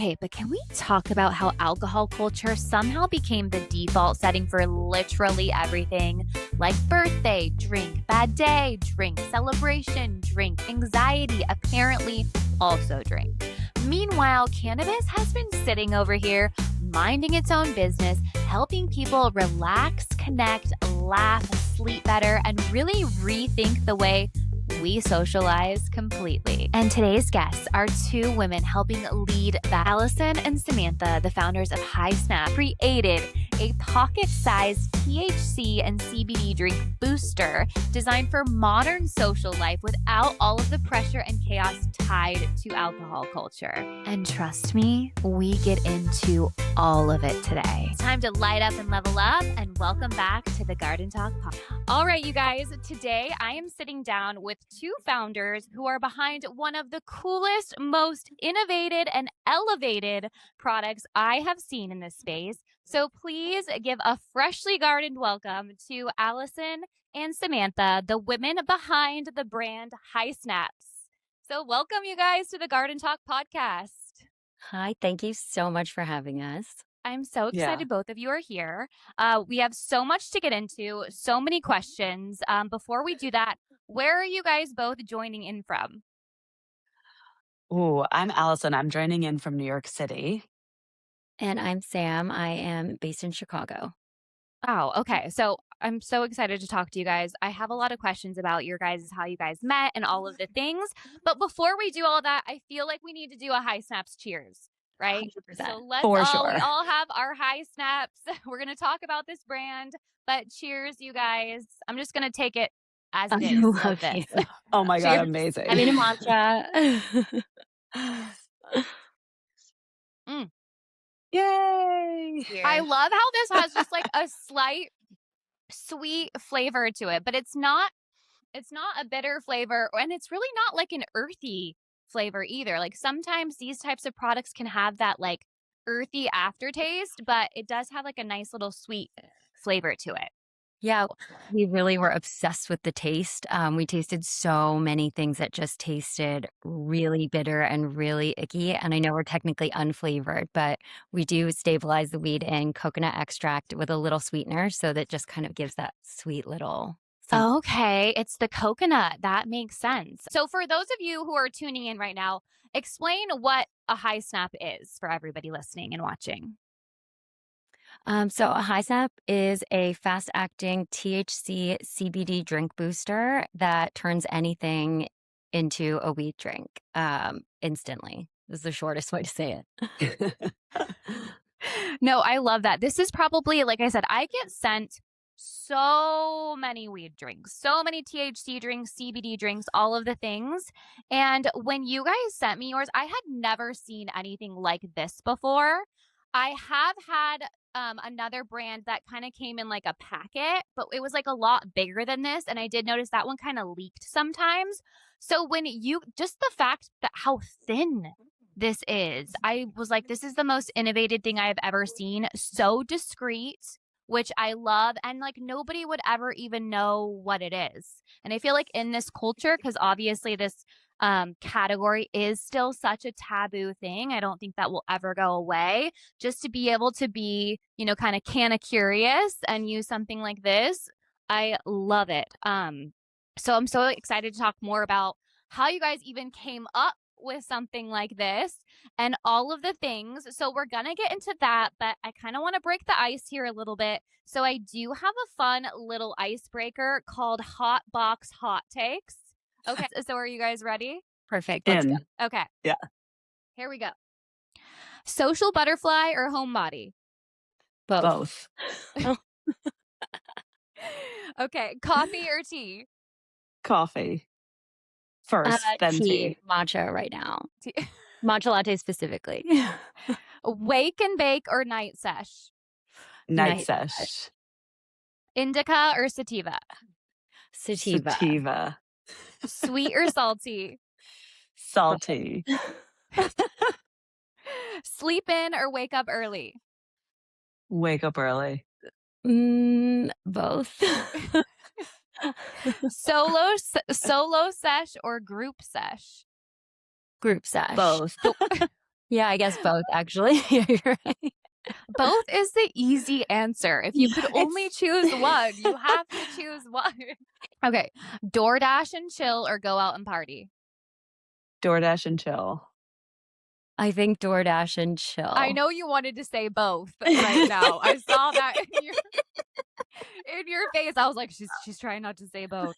Okay, but can we talk about how alcohol culture somehow became the default setting for literally everything? Like birthday, drink, bad day, drink, celebration, drink, anxiety, apparently also drink. Meanwhile, cannabis has been sitting over here, minding its own business, helping people relax, connect, laugh, sleep better, and really rethink the way we socialize completely. And today's guests are two women helping lead that. Allison and Samantha, the founders of High Snap, created a pocket-sized THC and CBD drink booster designed for modern social life without all of the pressure and chaos tied to alcohol culture. And trust me, we get into all of it today. It's time to light up and level up, and welcome back to the Garden Tok podcast. All right, you guys, today I am sitting down with two founders who are behind one of the coolest, most innovative and elevated products I have seen in this space. So please give a freshly gardened welcome to Allison and Samantha, the women behind the brand High Snaps. So welcome, you guys, to the Garden Tok podcast. Hi, thank you so much for having us. I'm so excited both of you are here. We have so much to get into, so many questions. Before we do that, where are you guys both joining in from? Oh, I'm Allison. I'm joining in from New York City. And I'm Sam. I am based in Chicago. Oh, okay. So I'm so excited to talk to you guys. I have a lot of questions about your guys, how you guys met and all of the things. But before we do all that, I feel like we need to do a High Snaps cheers, right? 100%. So let's For we sure. all have our High Snaps. We're going to talk about this brand, but cheers, you guys. I'm just going to take it as it I is. love Of this. you. Oh my God, Cheers. amazing. I mean, a mantra. Yay! I love how this has just like a slight sweet flavor to it, but it's not a bitter flavor, and it's really not like an earthy flavor either. Like sometimes these types of products can have that like earthy aftertaste, but it does have like a nice little sweet flavor to it. Yeah, we really were obsessed with the taste. We tasted so many things that just tasted really bitter and really icky. And I know we're technically unflavored, but we do stabilize the weed in coconut extract with a little sweetener. So that just kind of gives that sweet little something. Okay, it's the coconut. That makes sense. So for those of you who are tuning in right now, explain what a High Snap is for everybody listening and watching. So a High Snap is a fast-acting THC CBD drink booster that turns anything into a weed drink instantly. This is the shortest way to say it. No, I love that. This is probably, like I said, I get sent so many weed drinks, so many THC drinks, CBD drinks, all of the things. And when you guys sent me yours, I had never seen anything like this before. I have had another brand that kind of came in like a packet, but it was like a lot bigger than this. And I did notice that one kind of leaked sometimes. So when you, just the fact that how thin this is, I was like, this is the most innovative thing I've ever seen. So discreet, which I love. And like nobody would ever even know what it is. And I feel like in this culture, because obviously this category is still such a taboo thing. I don't think that will ever go away. Just to be able to be, kind of curious and use something like this, I love it. So I'm so excited to talk more about how you guys even came up with something like this and all of the things. So we're going to get into that, but I kind of want to break the ice here a little bit. So I do have a fun little icebreaker called Hotbox Takes. Okay, so are you guys ready? Perfect. Let's go. Okay. Yeah. Here we go. Social butterfly or homebody? Both. Okay. Coffee or tea? Coffee. First, then tea. Matcha right now. Tea. Matcha latte specifically. Wake and bake or night sesh? Night sesh. Indica or sativa? Sativa. Sweet or salty? Salty. Sleep in or wake up early? Wake up early. Both. Solo sesh or group sesh? Group sesh. Both. Yeah, I guess both actually. Yeah, you're right. Both is the easy answer. If you could only It's choose one, you have to choose one. Okay. DoorDash and chill or go out and party? DoorDash and chill. I think DoorDash and I chill. know you wanted to say both right now. I saw that in your face. I was like, she's trying not to say both.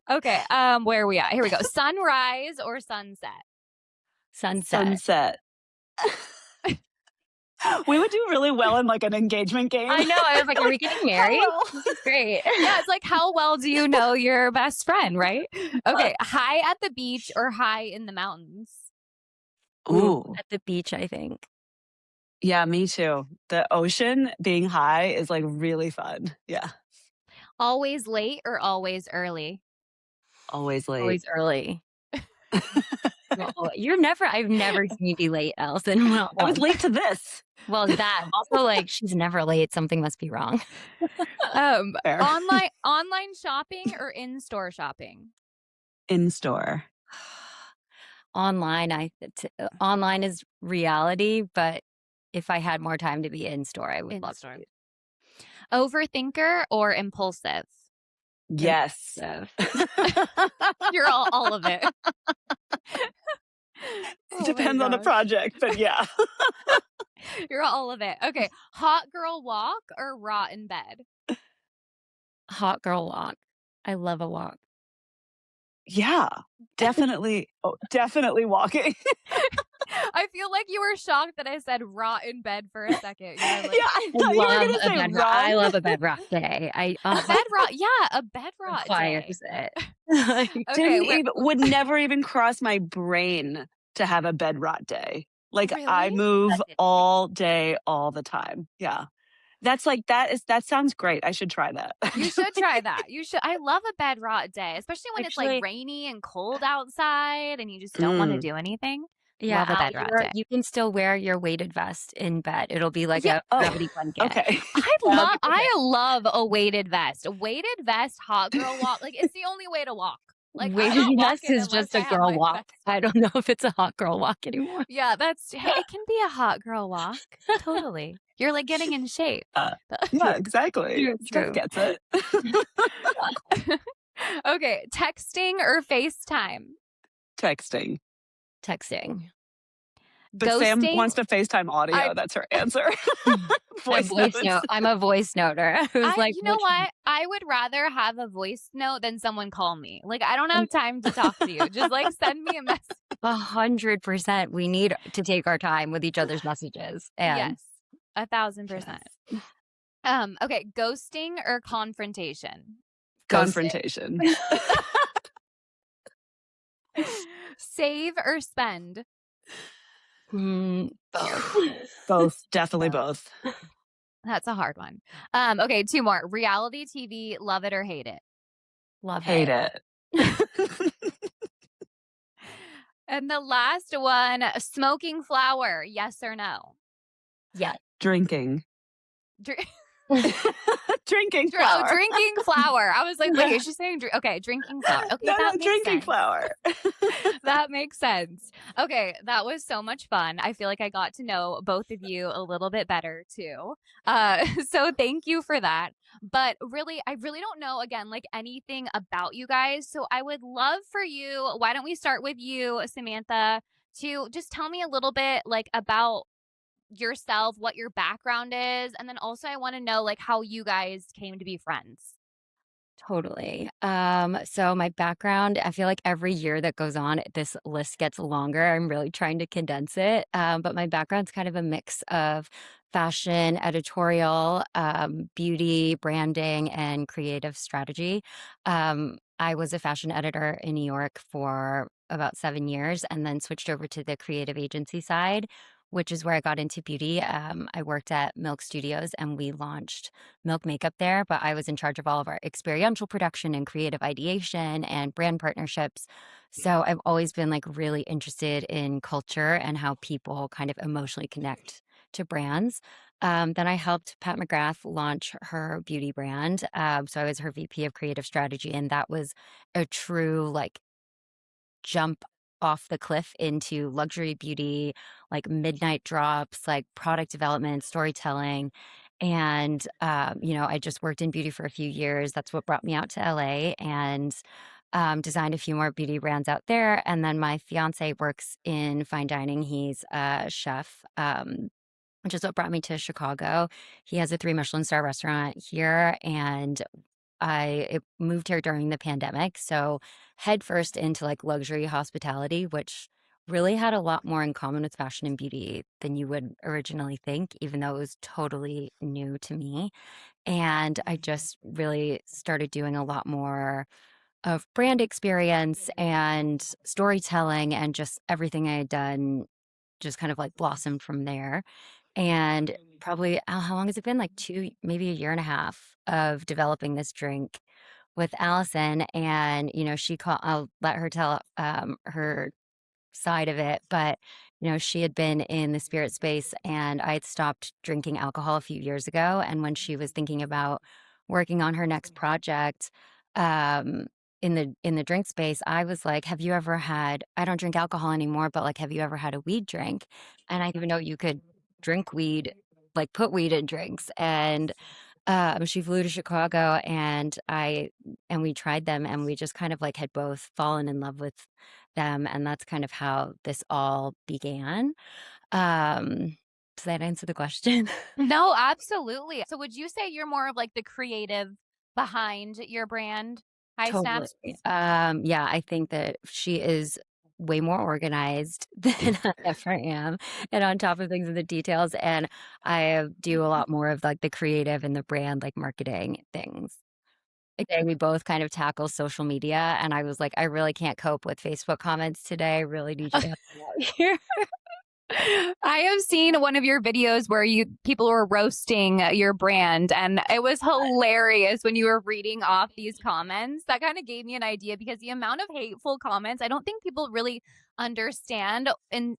Okay. Where are we at? Here we go. Sunrise or sunset? Sunset. Sunset. We would do really well in like an engagement game. I know. I was like, are we getting married? Hello. This is great. Yeah, it's like, how well do you know your best friend, right? Okay. High at the beach or high in the mountains? Ooh. At the beach, I think. Yeah, me too. The ocean being high is like really fun. Yeah. Always late or always early? Always late. Always early. Well, I've never seen you be late, Allison. Well, I was late to this. well, that also like she's never late. Something must be wrong. Fair. Online shopping or in-store shopping? In store. Online, online is reality, but if I had more time to be in store, I would love In-store. to. Overthinker or impulsive? Yes. You're all of it. Oh Depends my on the gosh. project, but yeah. You're all of it. Okay. Hot girl walk or rot in bed? Hot girl walk. I love a walk. Yeah. Definitely. Definitely walking. I feel like you were shocked that I said rot in bed for a second. You were like, Yeah, I thought you were going to say I love a bed rock day. a bed rot. Yeah, a bed rot day. Requires it. Okay, would never even cross my brain to have a bed rot day. Like I Really? move That's it. all day, all the time. Yeah. That's like that sounds great. I should try that. You should try that. You should. I love a bed rot day, especially when it's Actually- like rainy and cold outside and you just don't want to Mm. do anything. Yeah, Love a bed rot day. you can still wear your weighted vest in bed. It'll be like Yeah. a gravity blanket. Okay. I love a weighted vest. A weighted vest, hot girl walk. Like it's the only way to walk. Like I'm Weighted not vest walking is unless just I a have girl my walk. vest I don't know if it's a hot girl walk anymore. Yeah, it can be a hot girl walk. Totally. You're like getting in shape. Yeah, exactly. True. Steph gets it. Okay, texting or FaceTime? Texting. But Sam Ghosting? wants to FaceTime audio. That's her answer. Voice notes. I'm a voice noter. Who's like, You know what? I would rather have a voice note than someone call me. Like I don't have time to talk to you. Just like send me a message. 100%. We need to take our time with each other's messages. And Yes, 1,000%. Okay, ghosting or confrontation? Confrontation. Save or spend? Both. Both. Definitely both. That's a hard one. Okay, 2 more. Reality TV, love it or hate it? Love Hate it. And the last one, smoking flower, yes or no? Yeah. Drinking. Drinking Oh, flower. drinking flower. I was like, wait, is she saying okay, drinking flower. Okay, No, that makes drinking sense. flower. That makes sense. Okay, that was so much fun. I feel like I got to know both of you a little bit better too. So thank you for that. But really, I really don't know again like anything about you guys. So I would love for you. Why don't we start with you, Samantha, to just tell me a little bit like about yourself, what your background is, and then also I want to know like how you guys came to be friends. Totally. So my background, I feel like every year that goes on, this list gets longer. I'm really trying to condense it. But my background's kind of a mix of fashion, editorial, beauty, branding, and creative strategy. I was a fashion editor in New York for about 7 years and then switched over to the creative agency side, which is where I got into beauty. I worked at Milk Studios and we launched Milk Makeup there, but I was in charge of all of our experiential production and creative ideation and brand partnerships. So I've always been like really interested in culture and how people kind of emotionally connect to brands. Then I helped Pat McGrath launch her beauty brand. So I was her VP of creative strategy, and that was a true like jump off the cliff into luxury beauty, like midnight drops, like product development, storytelling. And, I just worked in beauty for a few years. That's what brought me out to LA and designed a few more beauty brands out there. And then my fiance works in fine dining. He's a chef, which is what brought me to Chicago. He has a 3 Michelin star restaurant here, and moved here during the pandemic, so head first into like luxury hospitality, which really had a lot more in common with fashion and beauty than you would originally think, even though it was totally new to me. And I just really started doing a lot more of brand experience and storytelling, and just everything I had done just kind of like blossomed from there. And probably, how long has it been? Like maybe a year and a half of developing this drink with Allison. And, I'll let her tell her side of it, but she had been in the spirit space, and I had stopped drinking alcohol a few years ago. And when she was thinking about working on her next project, um, in the drink space, I was like, "Have you ever had? I don't drink alcohol anymore, but like, have you ever had a weed drink?" And I didn't even know you could drink weed, like put weed in drinks. And she flew to Chicago, and we tried them, and we just kind of like had both fallen in love with them, and that's kind of how this all began. Does that answer the question? No, absolutely. So would you say you're more of like the creative behind your brand, High Totally. Snaps? Yeah, I think that she is way more organized than I ever am, and on top of things in the details. And I do a lot more of like the creative and the brand, like marketing things. Again, we both kind of tackle social media, and I was like, I really can't cope with Facebook comments today. I really need you to help me out here. I have seen one of your videos where people were roasting your brand, and it was hilarious when you were reading off these comments. That kind of gave me an idea, because the amount of hateful comments, I don't think people really understand, and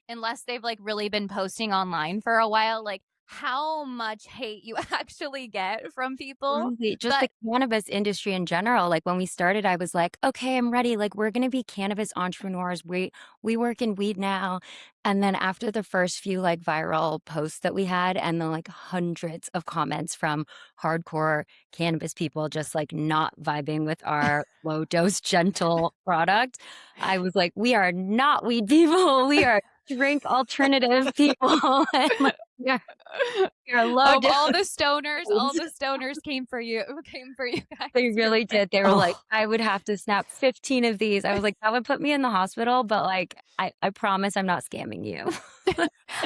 unless they've like really been posting online for a while, like how much hate you actually get from people. Truly, just the But cannabis industry in general. Like when we started, I was like, okay, I'm ready. Like we're gonna be cannabis entrepreneurs. We work in weed now. And then after the first few like viral posts that we had, and then like hundreds of comments from hardcore cannabis people just like not vibing with our low dose gentle product, I was like, we are not weed people. We are drink alternative people. And like, we are low oh, dose. all the stoners came for you, came for you guys. They really did. They were like, Oh, I would have to snap 15 of these. I was like, that would put me in the hospital, but like, I promise I'm not scamming you.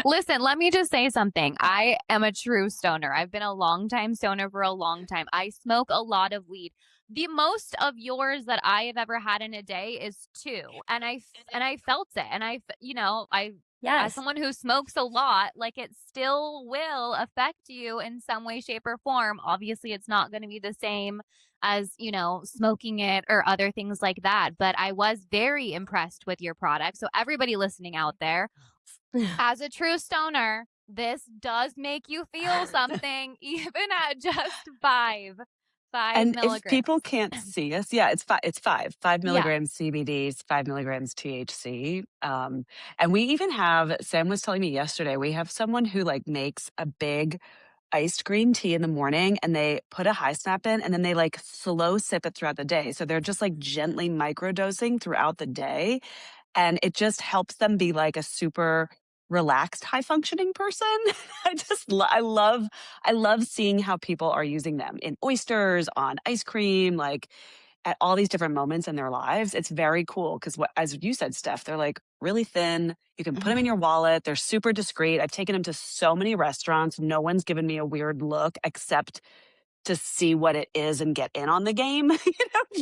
Listen, let me just say something. I am a true stoner. I've been a long time stoner for a long time. I smoke a lot of weed. The most of yours that I have ever had in a day is 2. And I felt it. And I as Yes. someone who smokes a lot, like it still will affect you in some way, shape, or form. Obviously, it's not going to be the same as, smoking it or other things like that. But I was very impressed with your product. So, everybody listening out there, as a true stoner, this does make you feel something, even at just five and if milligrams. people can't see us, yeah, it's 5 Yeah. milligrams CBD, 5 milligrams THC. And we even have, Sam was telling me yesterday, we have someone who like makes a big iced green tea in the morning, and they put a high snap in, and then they like slow sip it throughout the day. So they're just like gently microdosing throughout the day. And it just helps them be like a super relaxed, high functioning person. I love seeing how people are using them in oysters, on ice cream, like at all these different moments in their lives. It's very cool because, what, as you said, Steph, they're like really thin. You can put them in your wallet. They're super discreet. I've taken them to so many restaurants. No one's given me a weird look except to see what it is and get in on the game,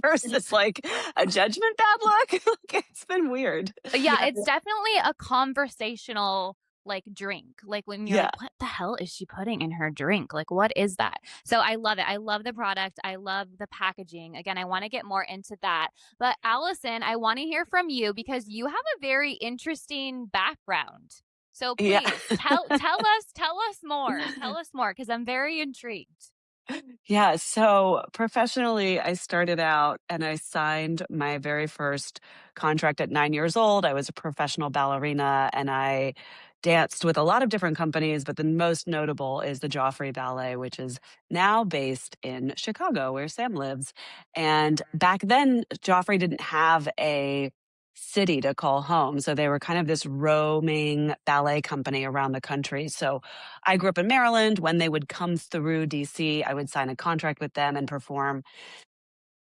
versus like a judgment bad luck. Like, it's been weird. Yeah, Yeah. it's definitely a conversational like drink. Like when you're Yeah. like, what the hell is she putting in her drink? Like, what is that? So I love it. I love the product. I love the packaging. Again, I want to get more into that. But Allison, I want to hear from you, because you have a very interesting background. So Yeah. please tell us more. Tell us more, because I'm very intrigued. Yeah, so professionally, I started out and I signed my very first contract at 9 years old. I was a professional ballerina and I danced with a lot of different companies, but the most notable is the Joffrey Ballet, which is now based in Chicago, where Sam lives. And back then, Joffrey didn't have a city to call home. So they were kind of this roaming ballet company around the country. So I grew up in Maryland. When they would come through DC, I would sign a contract with them and perform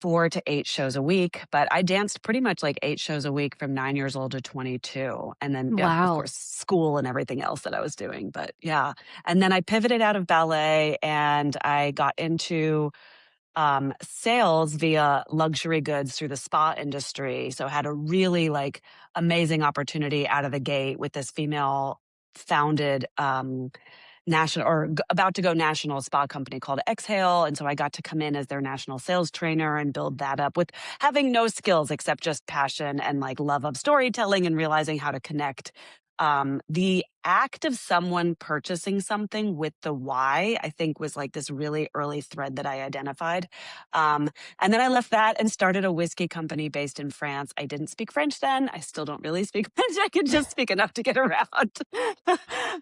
4 to 8 shows a week. But I danced pretty much like 8 shows a week from 9 years old to 22. And then, yeah, of Wow. course, school and everything else that I was doing. But yeah. And then I pivoted out of ballet and I got into sales via luxury goods through the spa industry. So had a really like amazing opportunity out of the gate with this female founded national or about to go national spa company called Exhale. And so I got to come in as their national sales trainer and build that up with having no skills except just passion and like love of storytelling and realizing how to connect. The act of someone purchasing something with the why, I think was like this really early thread that I identified. Um, and then I left that and started a whiskey company based in France. I didn't speak French then. I still don't really speak French. I can just speak enough to get around.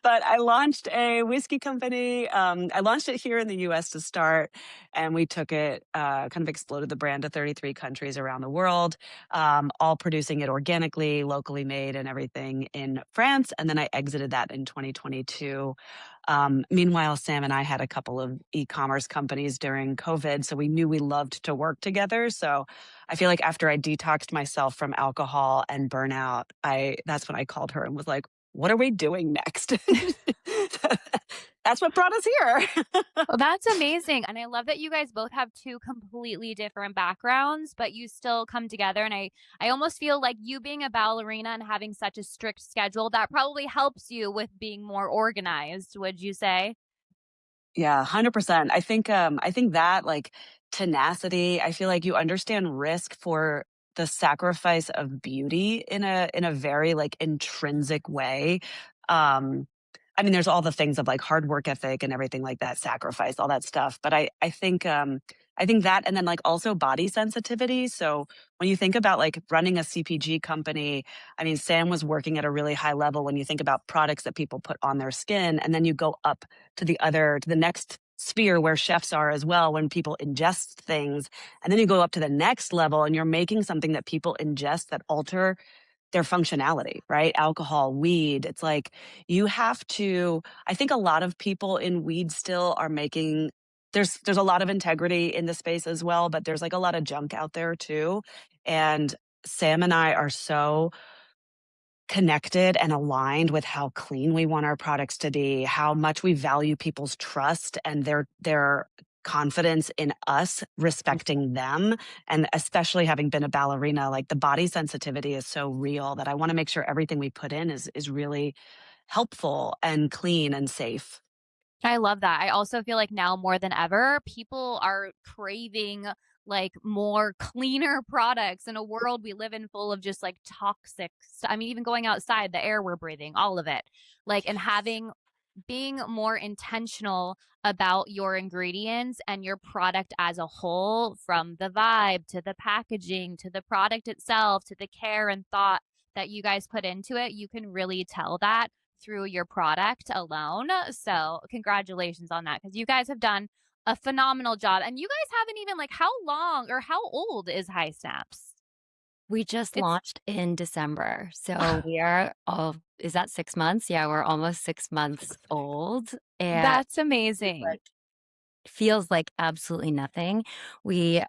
But I launched a whiskey company. I launched it here in the US to start, and we took it, kind of exploded the brand to 33 countries around the world, all producing it organically, locally made, and everything in France. And then I exited that in 2022. Meanwhile, Sam and I had a couple of e-commerce companies during COVID, so we knew we loved to work together. So I feel like after I detoxed myself from alcohol and burnout, I that's when I called her and was like, "What are we doing next?" That's what brought us here. Well, that's amazing. And I love that you guys both have two completely different backgrounds, but you still come together. And I almost feel like you being a ballerina and having such a strict schedule, that probably helps you with being more organized, would you say? Yeah, 100%. I think that like tenacity, I feel like you understand risk for the sacrifice of beauty in a very like intrinsic way. Um I mean there's all the things of like hard work ethic and everything like that, sacrifice, all that stuff, but I think that and then like also body sensitivity. So when you think about like running a CPG company, I mean Sam was working at a really high level when you think about products that people put on their skin and then you go up to the next sphere where chefs are as well when people ingest things and then you go up to the next level and you're making something that people ingest that alter their functionality, right? Alcohol, weed. It's like you have to I think a lot of people in weed still are making there's a lot of integrity in the space as well, but there's like a lot of junk out there too. And Sam and I are so connected and aligned with how clean we want our products to be, how much we value people's trust and their confidence in us respecting them. And especially having been a ballerina, like the body sensitivity is so real that I want to make sure everything we put in is really helpful and clean and safe. I love that. I also feel like now more than ever, people are craving like more cleaner products in a world we live in full of just like I mean, even going outside, the air we're breathing, all of it. Like, and having being more intentional about your ingredients and your product as a whole, from the vibe to the packaging to the product itself to the care and thought that you guys put into it, you can really tell that through your product alone. So, congratulations on that because you guys have done a phenomenal job. And you guys haven't even like how long or how old is High Snaps? We just It's launched in December, so we are all is that 6 months? Yeah, we're almost 6 months old, and that's amazing. like, feels like absolutely nothing. We,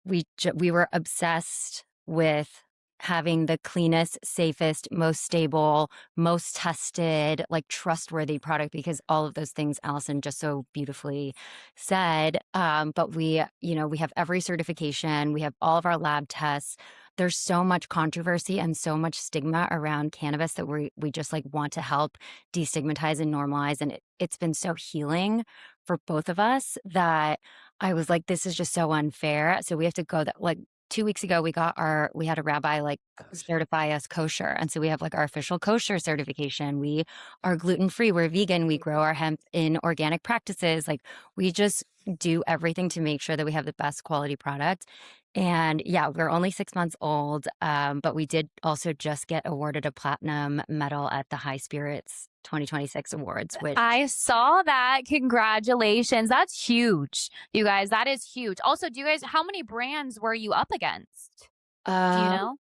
we were obsessed with having the cleanest, safest, most stable, most tested, like, trustworthy product because all of those things Allison just so beautifully said, but we have every certification, we have all of our lab tests. There's so much controversy and so much stigma around cannabis that we just, like, want to help destigmatize and normalize, and it's been so healing for both of us that I was like, "This is just so unfair." So we have to go that like 2 weeks ago, we had a rabbi, like, certify us kosher. And so we have like our official kosher certification. We are gluten free, we're vegan, we grow our hemp in organic practices. Like we just do everything to make sure that we have the best quality product. And yeah, we're only 6 months old, but we did also just get awarded a platinum medal at the High Spirits 2026 Awards, which I saw that. Congratulations. That's huge. You guys, that is huge. Also, do you guys, how many brands were you up against? Do you uh, know?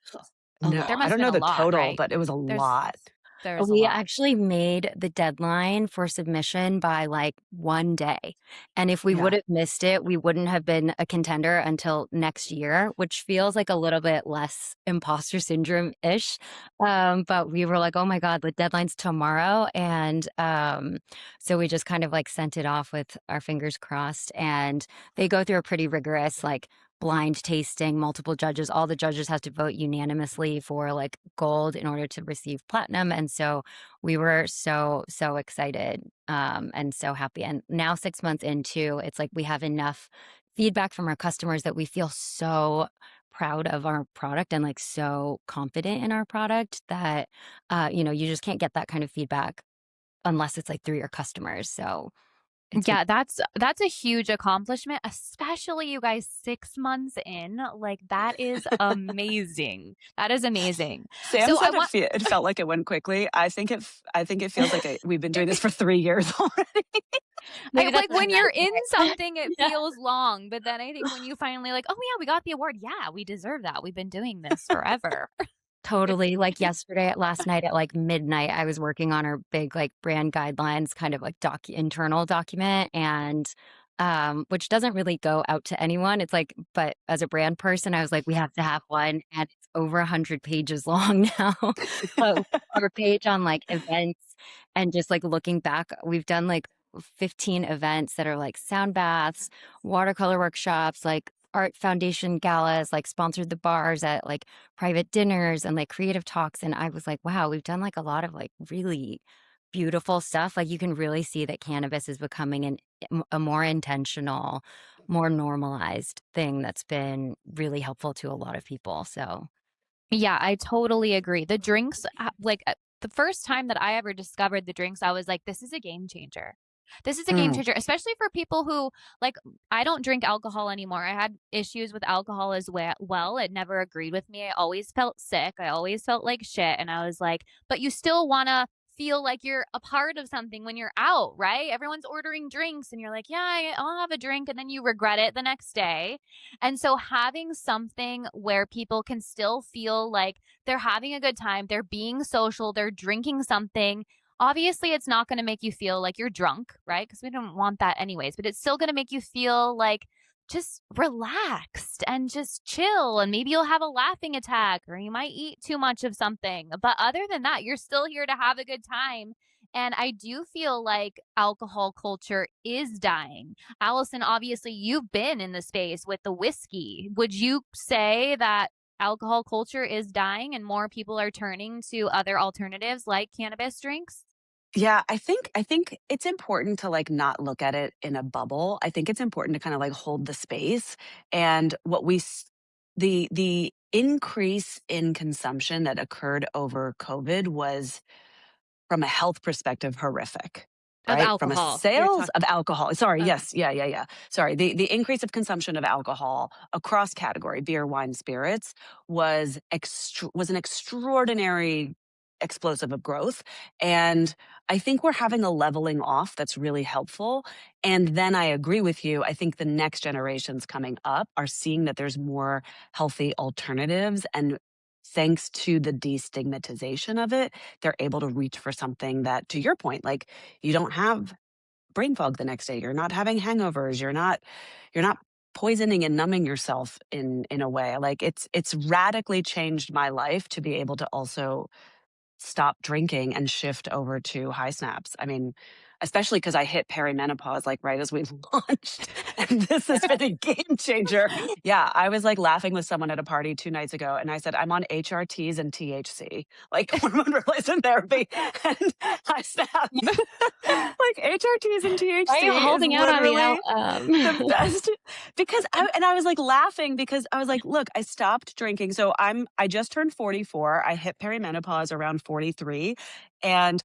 a No, There I must have don't been know a the lot, total, right? but it was a There's lot. there's a we lot. actually made the deadline for submission by like one day. And if we would Yeah. have missed it, we wouldn't have been a contender until next year, which feels like a little bit less imposter syndrome ish. But we were like, oh my God, the deadline's tomorrow. And so we just kind of like sent it off with our fingers crossed. And they go through a pretty rigorous, like, blind tasting, multiple judges. All the judges have to vote unanimously for like gold in order to receive platinum. And so we were so excited and so happy. And now 6 months into, it's like we have enough feedback from our customers that we feel so proud of our product and like so confident in our product that you just can't get that kind of feedback unless it's like through your customers. So it's been Yeah, that's a huge accomplishment, especially you guys 6 months in. Like that is amazing. That is amazing. Sam So I said want it felt like it went quickly. I think it feels like we've been doing this for 3 years already. maybe that's like what when I you're in meant. something, it Yeah. feels long, but then I think when you finally like, oh yeah, we got the award. Yeah, we deserve that. We've been doing this forever. Totally. Like last night at like midnight, I was working on our big like brand guidelines, kind of like internal document, and which doesn't really go out to anyone. It's like, but as a brand person, I was like, we have to have one, and it's over 100 pages long now. But our page on like events and just like looking back, we've done like 15 events that are like sound baths, watercolor workshops, like art foundation galas, like sponsored the bars at like private dinners and like creative talks. And I was like, wow, we've done like a lot of like really beautiful stuff. Like you can really see that cannabis is becoming a more intentional, more normalized thing that's been really helpful to a lot of people. So, Yeah, I totally agree. The drinks, the first time that I ever discovered the drinks, I was like, this is a game changer. This is a game Mm. changer, especially for people who, like, I don't drink alcohol anymore. I had issues with alcohol as well. It never agreed with me. I always felt sick. I always felt like shit. And I was like, but you still want to feel like you're a part of something when you're out, right? Everyone's ordering drinks and you're like, yeah, I'll have a drink. And then you regret it the next day. And so having something where people can still feel like they're having a good time, they're being social, they're drinking something. Obviously, it's not going to make you feel like you're drunk, right? Because we don't want that anyways, but it's still going to make you feel like just relaxed and just chill. And maybe you'll have a laughing attack or you might eat too much of something. But other than that, you're still here to have a good time. And I do feel like alcohol culture is dying. Allison, obviously, you've been in the space with the whiskey. Would you say that alcohol culture is dying and more people are turning to other alternatives like cannabis drinks? Yeah, I think it's important to like not look at it in a bubble. I think it's important to kind of like hold the space and the increase in consumption that occurred over COVID was from a health perspective, horrific, Of right? From a alcohol, you're sales talking. of alcohol. Sorry, Okay. yes, yeah. Sorry, the increase of consumption of alcohol across category, beer, wine, spirits, was an extraordinary explosive of growth. And I think we're having a leveling off that's really helpful. And then I agree with you. I think the next generations coming up are seeing that there's more healthy alternatives. And thanks to the destigmatization of it, they're able to reach for something that, to your point, like you don't have brain fog the next day. You're not having hangovers. You're not poisoning and numbing yourself in a way. Like it's radically changed my life to be able to also stop drinking and shift over to high snaps. I mean, especially because I hit perimenopause like right as we launched. And this has been a game changer. Yeah, I was like laughing with someone at a party 2 nights ago, and I said, I'm on HRTs and THC, like hormone replacement therapy. And I snapped. Like HRTs and Why are you THC is holding out on me now? literally the best because I was like laughing because I was like, look, I stopped drinking. So I just turned 44. I hit perimenopause around 43. And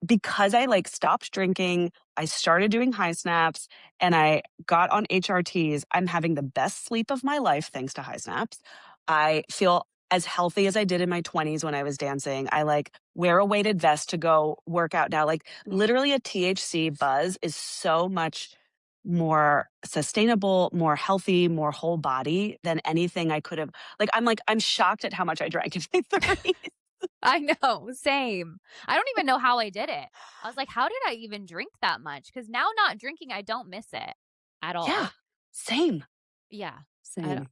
because I like stopped drinking, I started doing high snaps and I got on HRTs. I'm having the best sleep of my life thanks to high snaps. I feel as healthy as I did in my 20s when I was dancing. I like wear a weighted vest to go work out now. Like literally a THC buzz is so much more sustainable, more healthy, more whole body than anything I could have. I'm shocked at how much I drank in my 30s. I know, same. I don't even know how I did it. I was like, how did I even drink that much? Because now not drinking, I don't miss it at Yeah, all. same, Yeah. I don't, same.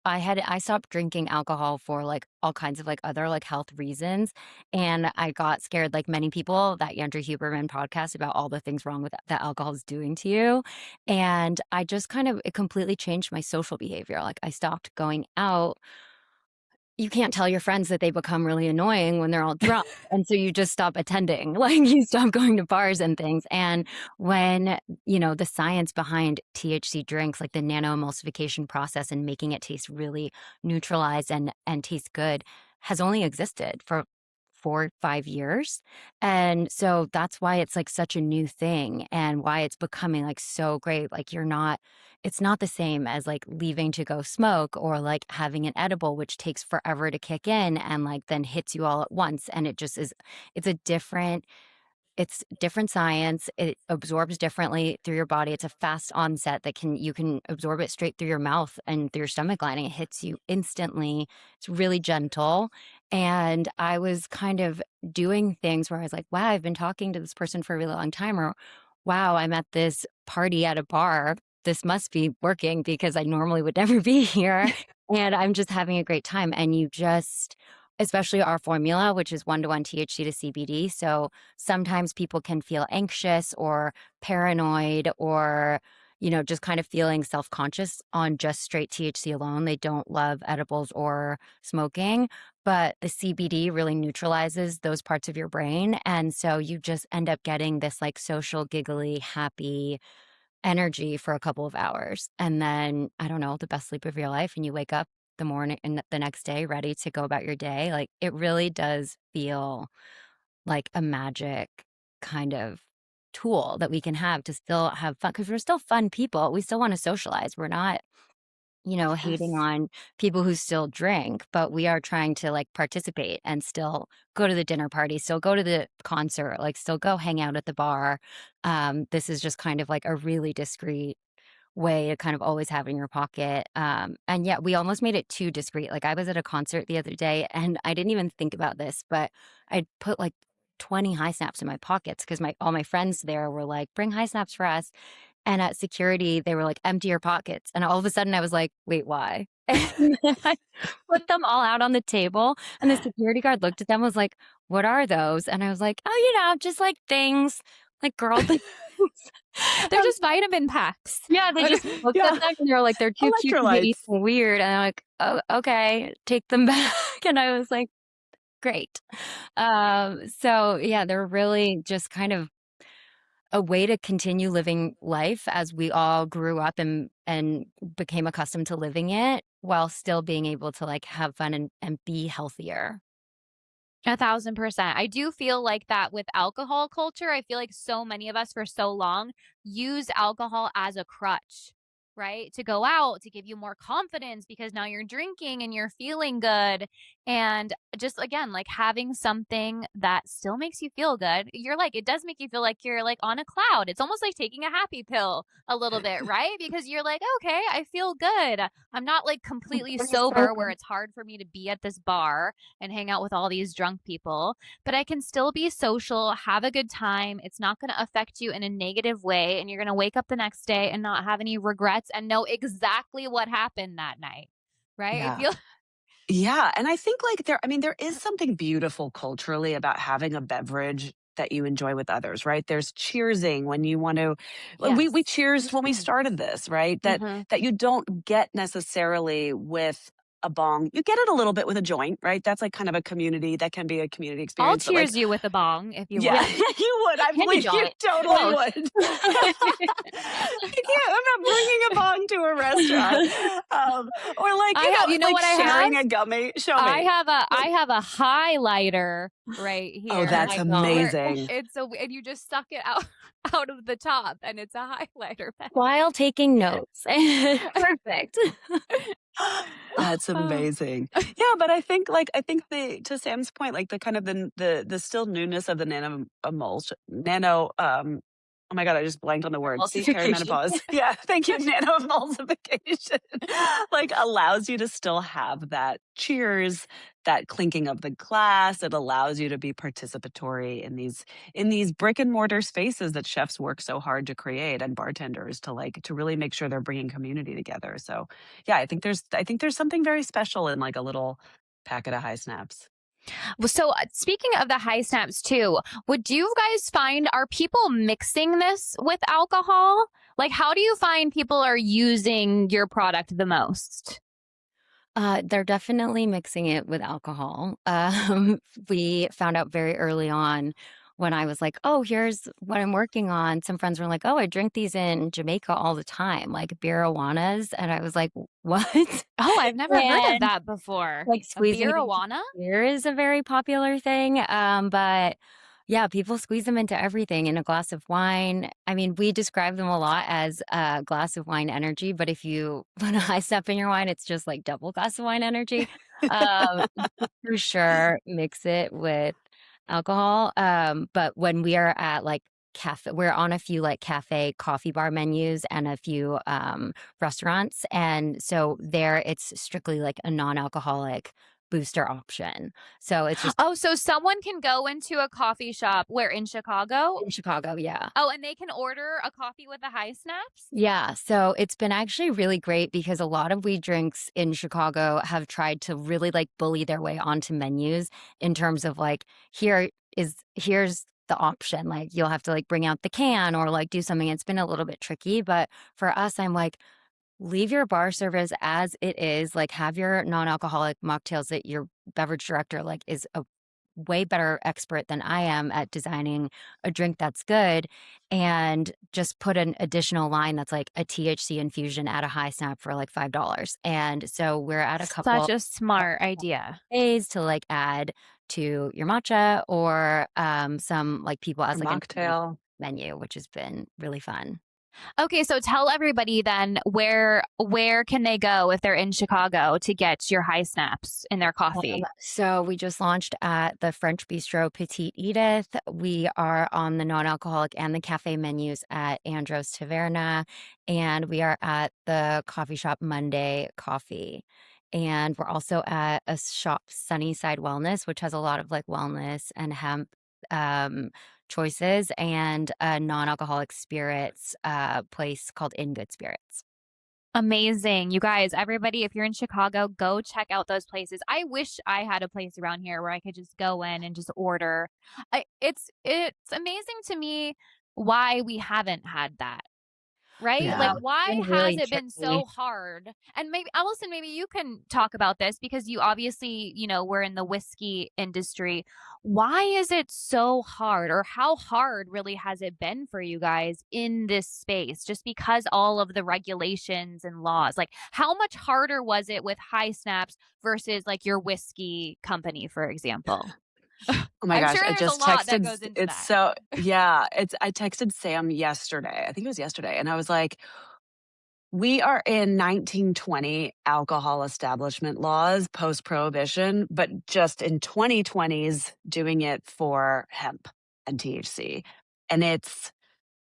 I stopped drinking alcohol for, like, all kinds of, like, other, like, health reasons, and I got scared, like many people, that Andrew Huberman podcast about all the things wrong with that alcohol is doing to you, and I just kind of it completely changed my social behavior, like, I stopped going out. You can't tell your friends that they become really annoying when they're all drunk, and so you just stop attending, like, you stop going to bars and things, and when, the science behind THC drinks, like the nano-emulsification process and making it taste really neutralized and taste good, has only existed for 4, 5 years, and so that's why it's, like, such a new thing and why it's becoming, like, so great, like, it's not the same as, like, leaving to go smoke or, like, having an edible, which takes forever to kick in and, like, then hits you all at once, and it just is it's a different it's different science. It absorbs differently through your body. It's a fast onset that you can absorb it straight through your mouth and through your stomach lining. It hits you instantly. It's really gentle. And I was kind of doing things where I was like, wow, I've been talking to this person for a really long time, or wow, I'm at this party at a bar. This must be working because I normally would never be here. And I'm just having a great time. And especially our formula, which is 1-to-1 THC to CBD. So sometimes people can feel anxious or paranoid or, just kind of feeling self-conscious on just straight THC alone. They don't love edibles or smoking, but the CBD really neutralizes those parts of your brain. And so you just end up getting this like social, giggly, happy energy for a couple of hours. And then, I don't know, the best sleep of your life. And you wake up the morning and the next day ready to go about your day. Like it really does feel like a magic kind of tool that we can have to still have fun because we're still fun people. We still want to socialize. We're not, hating Yes. on people who still drink, but we are trying to like participate and still go to the dinner party, still go to the concert, like still go hang out at the bar. This is just kind of like a really discreet way to kind of always have in your pocket. And yeah, we almost made it too discreet. Like I was at a concert the other day and I didn't even think about this, but I put like 20 high snaps in my pockets because all my friends there were like, bring high snaps for us. And at security, they were like, empty your pockets. And all of a sudden I was like, wait, why? And then I put them all out on the table. And the security guard looked at them, was like, what are those? And I was like, oh, just like things, like girl things. they're just vitamin packs. Yeah, they just looked at Yeah, them and they're like, they're too cute to be electrolytes. eating weird. And I'm like, oh, okay, take them back. And I was like, great. So yeah, they're really just kind of a way to continue living life as we all grew up and became accustomed to living it while still being able to like have fun and be healthier. 1,000%. I do feel like that with alcohol culture. I feel like so many of us for so long use alcohol as a crutch, right? To go out, to give you more confidence because now you're drinking and you're feeling good. And just again, like having something that still makes you feel good. You're like, it does make you feel like you're like on a cloud. It's almost like taking a happy pill a little bit, right? Because you're like, okay, I feel good. I'm not like completely sober where it's hard for me to be at this bar and hang out with all these drunk people, but I can still be social, have a good time. It's not going to affect you in a negative way. And you're going to wake up the next day and not have any regrets and know exactly what happened that night. Right. I Yeah. feel Yeah, and I think like there is something beautiful culturally about having a beverage that you enjoy with others, right? There's cheersing when you want to, we Yes. cheersed when we started this, right? Mhm. That you don't get necessarily with a bong. You get it a little bit with a joint, right? That's like kind of a community, that can be a community I'll experience, but like, cheers you with a bong if you yeah, want. you would. I And a believe you joint, totally both. would. You can't, I'm not bringing a bong to a restaurant. Or like, I have, you know like what I have? sharing a gummy. Show me. I have a highlighter right Oh, Oh here that's my god. where amazing. it's a and you just suck it out out of the top and it's a highlighter pen. While taking notes. Perfect. That's Oh. amazing. Yeah, but I think the to Sam's point, like the kind of the still newness of the nano emulsion, nano oh my god, I just blanked on the word. See, Emulsification. perimenopause. Yeah, thank you. Nano emulsification like allows you to still have that cheers, that clinking of the glass. It allows you to be participatory in these brick and mortar spaces that chefs work so hard to create and bartenders to like to really make sure they're bringing community together. So yeah, I think there's something very special in like a little packet of high snaps. Well, so speaking of the high snaps too, would you guys find are people mixing this with alcohol? Like how do you find people are using your product the most? They're definitely mixing it with alcohol. We found out very early on when I was like, "Oh, here's what I'm working on." Some friends were like, "Oh, I drink these in Jamaica all the time, like beerawanas," and I was like, "What?" Oh, I've never heard of And that before. like A squeezing it into beerawana? beer is a very popular thing. But yeah, people squeeze them into everything in a glass of wine. I mean, we describe them a lot as a glass of wine energy, but if you put a high step in your wine, it's just like double glass of wine energy. Um, for sure, mix it with alcohol. But when we are at like cafe, we're on a few like cafe coffee bar menus and a few restaurants. And so there it's strictly like a non-alcoholic booster option. So it's just Oh, so someone can go into a coffee shop where in Chicago? in Chicago, yeah. Oh, and they can order a coffee with the high snaps? Yeah, so it's been actually really great because a lot of weed drinks in Chicago have tried to really like bully their way onto menus in terms of like here's the option. Like you'll have to like bring out the can or like do something. It's been a little bit tricky, but for us, I'm like, leave your bar service as it is. Like have your non-alcoholic mocktails that your beverage director like is a way better expert than I am at designing a drink that's good and just put an additional line that's like a THC infusion at a high snap for like $5. And so we're at a couple Such a smart idea. ways to like add to your matcha or some like people A as like a mocktail. menu, which has been really fun. Okay, so tell everybody then where can they go if they're in Chicago to get your high snaps in their coffee? So we just launched at the French Bistro Petite Edith. We are on the non-alcoholic and the cafe menus at Andros Taverna, and we are at the coffee shop Monday Coffee. And we're also at a shop Sunnyside Wellness, which has a lot of like wellness and hemp choices, and a non-alcoholic spirits place called In Good Spirits. Amazing. You guys, everybody, if you're in Chicago, go check out those places. I wish I had a place around here where I could just go in and just order. It's amazing to me why we haven't had that. Right? Yeah. Like, It's why been has really it been so tricky. hard? And maybe, Allison, maybe you can talk about this because you obviously, were in the whiskey industry. Why is it so hard, or how hard really has it been for you guys in this space? Just because all of the regulations and laws, like, how much harder was it with high snaps versus like your whiskey company, for example? Oh my I'm gosh, sure I there's a just lot that texted goes into it's that. so yeah, it's I texted Sam yesterday. I think it was yesterday, and I was like, "We are in 1920 alcohol establishment laws post-prohibition, but just in 2020s doing it for hemp and THC." And it's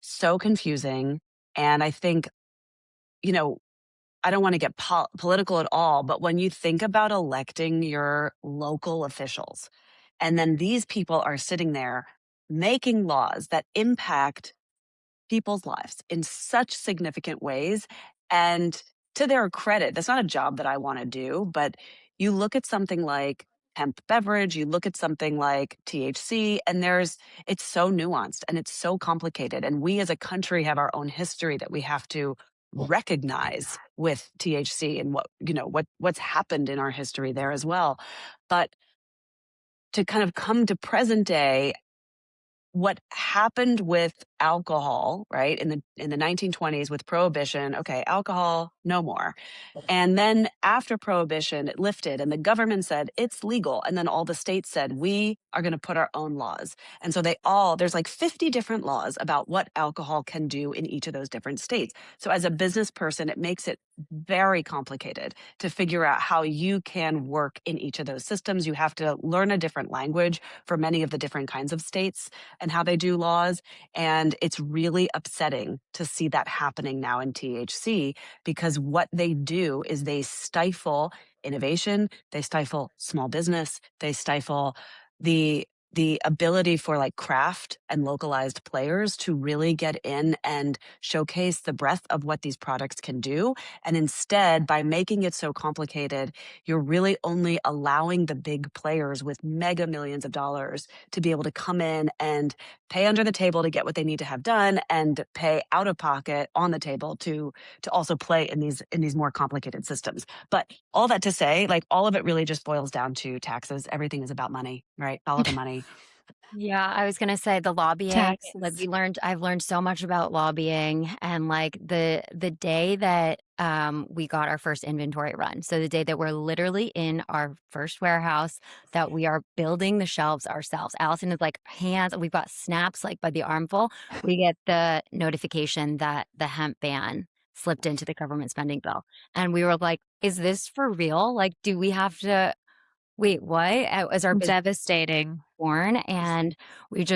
so confusing, and I think, you know, I don't wanna get political at all, but when you think about electing your local officials, and then these people are sitting there making laws that impact people's lives in such significant ways. And to their credit, that's not a job that I want to do, but you look at something like hemp beverage, you look at something like THC, and it's so nuanced and it's so complicated. And we as a country have our own history that we have to recognize with THC and what's happened in our history there as well. But to kind of come to present day, what happened with alcohol, right? In the 1920s with prohibition, okay, alcohol, no more. And then after prohibition, it lifted and the government said it's legal. And then all the states said, we are going to put our own laws. And so there's like 50 different laws about what alcohol can do in each of those different states. So as a business person, it makes it very complicated to figure out how you can work in each of those systems. You have to learn a different language for many of the different kinds of states and how they do laws. And it's really upsetting to see that happening now in THC, because what they do is they stifle innovation, they stifle small business, they stifle the ability for like craft and localized players to really get in and showcase the breadth of what these products can do. And instead, by making it so complicated, you're really only allowing the big players with mega millions of dollars to be able to come in and pay under the table to get what they need to have done, and pay out of pocket on the table to also play in these more complicated systems. But all that to say, like, all of it really just boils down to taxes. Everything is about money, right? Follow the money. Yeah, I was gonna say the lobbying, like Taxes. I've learned so much about lobbying, and like the day that we got our first inventory run. So the day that we're literally in our first warehouse, that we are building the shelves ourselves. Allison is like hands, we've got snaps like by the armful. We get the notification that the hemp ban slipped into the government spending bill. And we were like, is this for real? Like, do we have to wait, what? As our business Devastating. born, and we're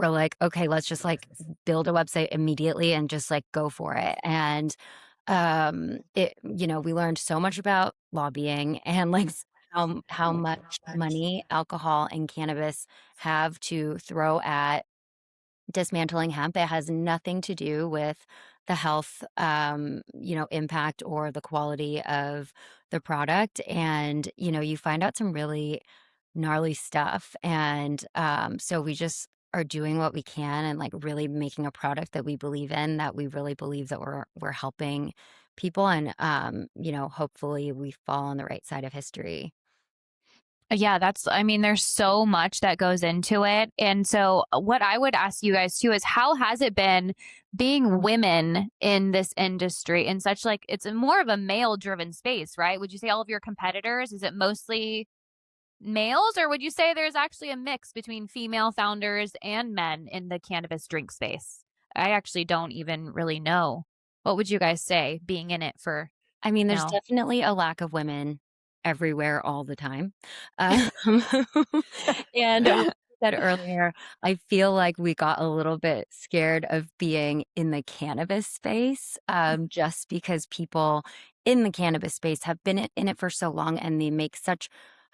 like, okay, let's just like build a website immediately and just like go for it. And we learned so much about lobbying and like how much money alcohol and cannabis have to throw at dismantling hemp. It has nothing to do with the health, impact or the quality of the product. And, you find out some really gnarly stuff. And so we just are doing what we can and like really making a product that we believe in, that we really believe that we're helping people. And, hopefully we fall on the right side of history. Yeah, there's so much that goes into it. And so, what I would ask you guys too is, how has it been being women in this industry in such like, it's more of a male driven space, right? Would you say all of your competitors, is it mostly males, or would you say there's actually a mix between female founders and men in the cannabis drink space? I actually don't even really know. What would you guys say, being in it for I mean, there's now? definitely a lack of women everywhere all the time. Um, and like I said earlier, I feel like we got a little bit scared of being in the cannabis space, just because people in the cannabis space have been in it for so long, and they make such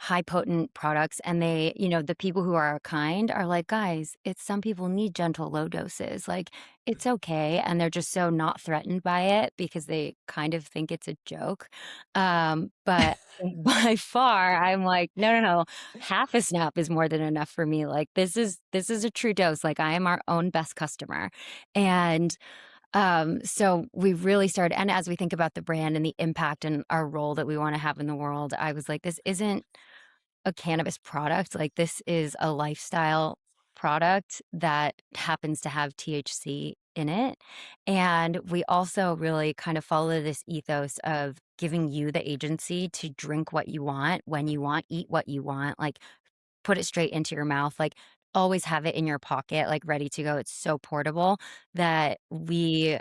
high potent products. And the people who are kind are like, guys, some people need gentle low doses. Like, it's okay. And they're just so not threatened by it because they kind of think it's a joke. But by far, I'm like, no, no, no. Half a snap is more than enough for me. Like, this is a true dose. Like, I am our own best customer. And so we really started, and as we think about the brand and the impact and our role that we want to have in the world, I was like, this isn't a cannabis product. Like, this is a lifestyle product that happens to have THC in it. And we also really kind of follow this ethos of giving you the agency to drink what you want, when you want, eat what you want, like put it straight into your mouth, like always have it in your pocket, like ready to go. It's so portable that we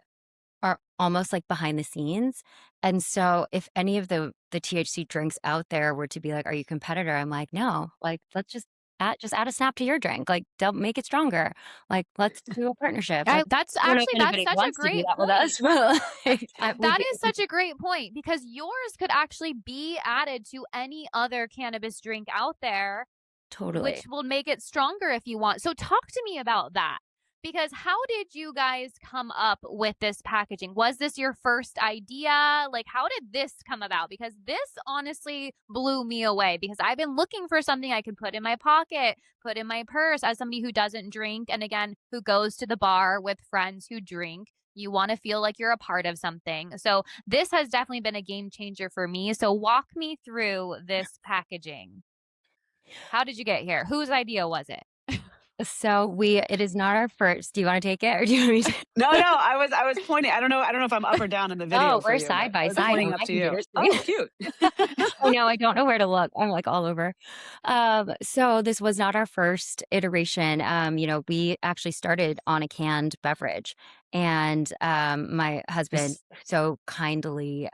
are almost like behind the scenes. And so if any of the THC drinks out there were to be like, are you a competitor? I'm like, no, like, let's just add a snap to your drink. Like, don't make it stronger. Like, let's do a partnership. Like, I don't know if That's anybody such a wants to do great that with point. us, but like, That is such a great point, because yours could actually be added to any other cannabis drink out there, totally. which will make it stronger if you want. So talk to me about that. Because how did you guys come up with this packaging? Was this your first idea? Like, how did this come about? Because this honestly blew me away because I've been looking for something I could put in my pocket, put in my purse as somebody who doesn't drink and again, who goes to the bar with friends who drink. You want to feel like you're a part of something. So, this has definitely been a game changer for me. So, walk me through this packaging. How did you get here? Whose idea was it? So it is not our first. Do you want to take it or do you want me to? No, I was pointing. I don't know if I'm up or down in the video Oh, for we're you, side but I by was side pointing on up my to you. computer screen. Oh, cute. I know, I don't know where to look. I'm like all over. So this was not our first iteration. We actually started on a canned beverage, and my husband This- so kindly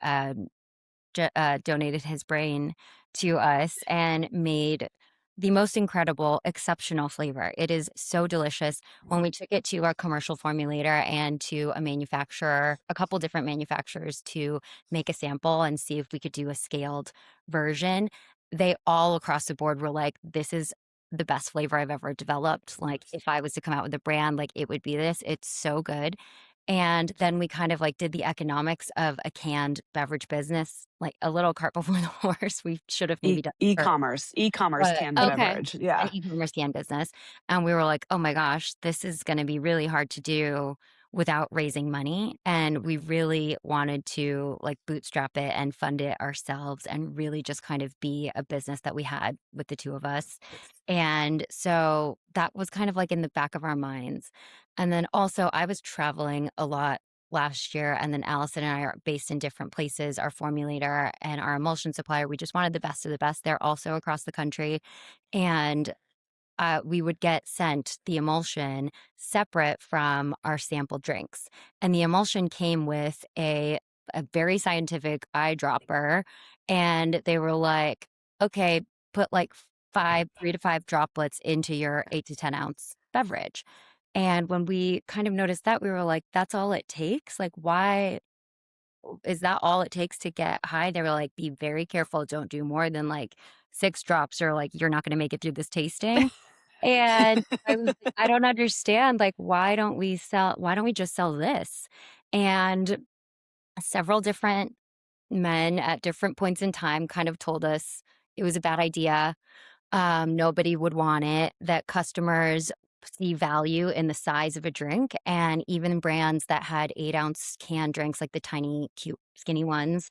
donated his brain to us and made the most incredible, exceptional flavor. It is so delicious. When we took it to our commercial formulator and to a manufacturer, a couple different manufacturers to make a sample and see if we could do a scaled version, they all across the board were like, this is the best flavor I've ever developed. Like, if I was to come out with a brand, like it would be this. It's so good. And then we kind of like did the economics of a canned beverage business, like a little cart before the horse. We should have maybe done it first, e-commerce but canned Okay. beverage. an Yeah. e-commerce canned business. And we were like, oh my gosh, this is going to be really hard to do without raising money. And we really wanted to like bootstrap it and fund it ourselves and really just kind of be a business that we had with the two of us. And so that was kind of like in the back of our minds. And then also, I was traveling a lot last year, and then Allison and I are based in different places. Our formulator and our emulsion supplier, we just wanted the best of the best. They're also across the country. And we would get sent the emulsion separate from our sample drinks. And the emulsion came with a very scientific eyedropper. And they were like, okay, put like 3 to 5 droplets into your 8 to 10 ounce beverage. And when we kind of noticed that, we were like, that's all it takes? Like, why is that all it takes to get high? They were like, be very careful. Don't do more than like 6 drops or like you're not going to make it through this tasting. And I was like, I don't understand. Like, why don't we just sell this? And several different men at different points in time kind of told us it was a bad idea. Nobody would want it, that customers see value in the size of a drink. And even brands that had 8 ounce can drinks, like the tiny, cute, skinny ones,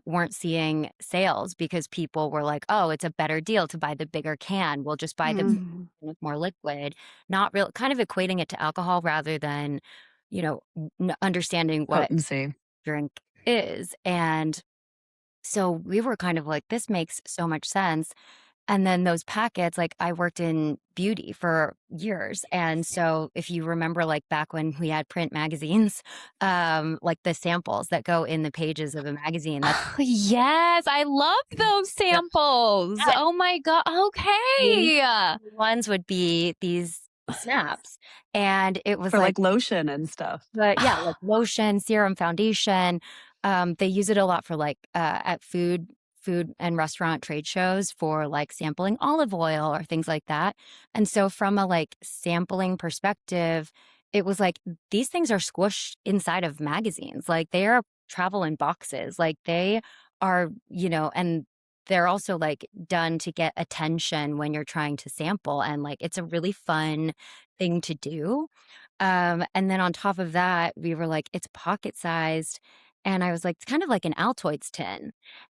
weren't seeing sales because people were like, oh, it's a better deal to buy the bigger can. We'll just buy the Mm. with more liquid, not real, kind of equating it to alcohol rather than, understanding what Potency. drink is. And so we were kind of like, this makes so much sense. And then those packets, like I worked in beauty for years. And so if you remember, like back when we had print magazines, like the samples that go in the pages of a magazine, that's Yes, I love those samples. yeah, Oh my God. the Okay. ones would be these snaps. And it was For like, like lotion and stuff. but yeah, like lotion, serum, foundation. They use it a lot for like at food and restaurant trade shows for like sampling olive oil or things like that. And so from a like sampling perspective, it was like these things are squished inside of magazines. Like they are travel in boxes. Like they are, and they're also like done to get attention when you're trying to sample. And like it's a really fun thing to do. And then on top of that, we were like, it's pocket sized. And I was like, it's kind of like an Altoids tin.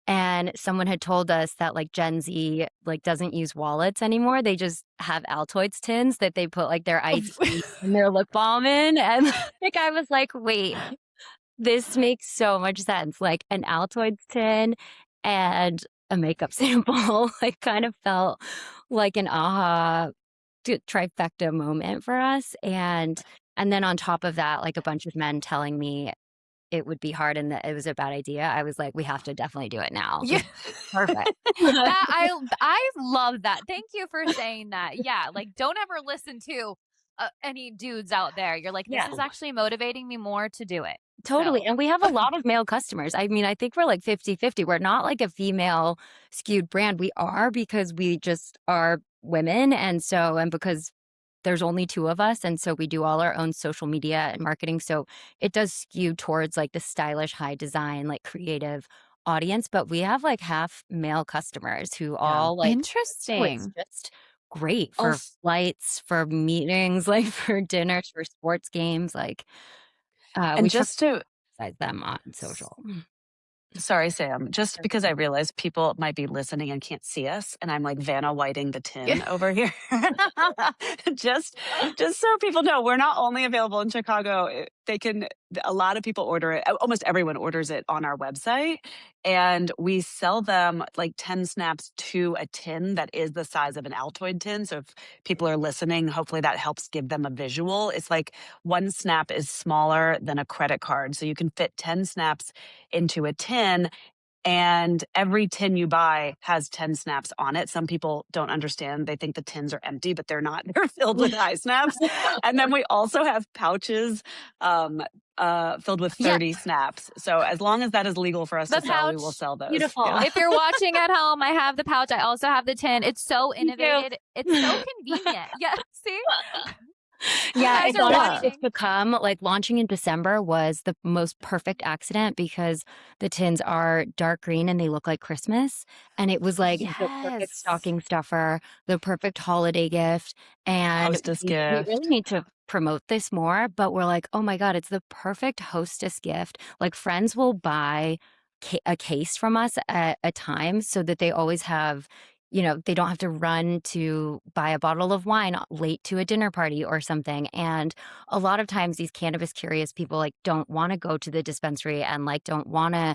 And someone had told us that like Gen Z like doesn't use wallets anymore. They just have Altoids tins that they put like their iced tea and their lip balm in. And like I was like, wait, this makes so much sense. Like an Altoids tin and a makeup sample. Like kind of felt like an aha trifecta moment for us. And then on top of that, like a bunch of men telling me it would be hard and that it was a bad idea. I was like, we have to definitely do it now. Yeah. Perfect. I love that. Thank you for saying that. Yeah, like don't ever listen to any dudes out there. You're like, this Yeah. is actually motivating me more to do it. Totally. So, And we have a lot of male customers. I mean, I think we're like 50-50. We're not like a female skewed brand. We are because we just are women. And because there's only 2 of us, and so we do all our own social media and marketing, so it does skew towards, like, the stylish, high design, like, creative audience, but we have, like, half male customers who Yeah. all, like so it's Interesting. just great for Also, flights, for meetings, like, for dinners, for sports games, like, and we try just to to emphasize them on social. Sorry, Sam. Just because I realize people might be listening and can't see us, and I'm like Vanna Whiting the tin over here. just, just so people know, we're not only available in Chicago. They can. A lot of people order it. Almost everyone orders it on our website, and we sell them like 10 snaps to a tin that is the size of an Altoid tin. So if people are listening, hopefully that helps give them a visual. It's like one snap is smaller than a credit card, so you can fit 10 snaps into a tin, and every tin you buy has 10 snaps on it. Some people don't understand. They think the tins are empty, but they're not. They're filled with high snaps. And then we also have pouches um, filled with Yeah, 30 snaps. So as long as that is legal for us the to sell, we will pouch. sell those. Beautiful. Yeah. If you're watching at home, I have the pouch. I also have the tin. It's so Me too. innovated. It's so convenient. Yeah, see? You Yeah, guys it's are honestly Yeah. just watching. become like launching in December was the most perfect accident because the tins are dark green and they look like Christmas. And it was like the perfect Yes. stocking stuffer, the perfect holiday gift. And Hostess we really gift. need to promote this more, but we're like, oh my God, it's the perfect hostess gift. Like friends will buy a case from us at a time so that they always have they don't have to run to buy a bottle of wine late to a dinner party or something. And a lot of times these cannabis curious people like don't want to go to the dispensary and like don't want to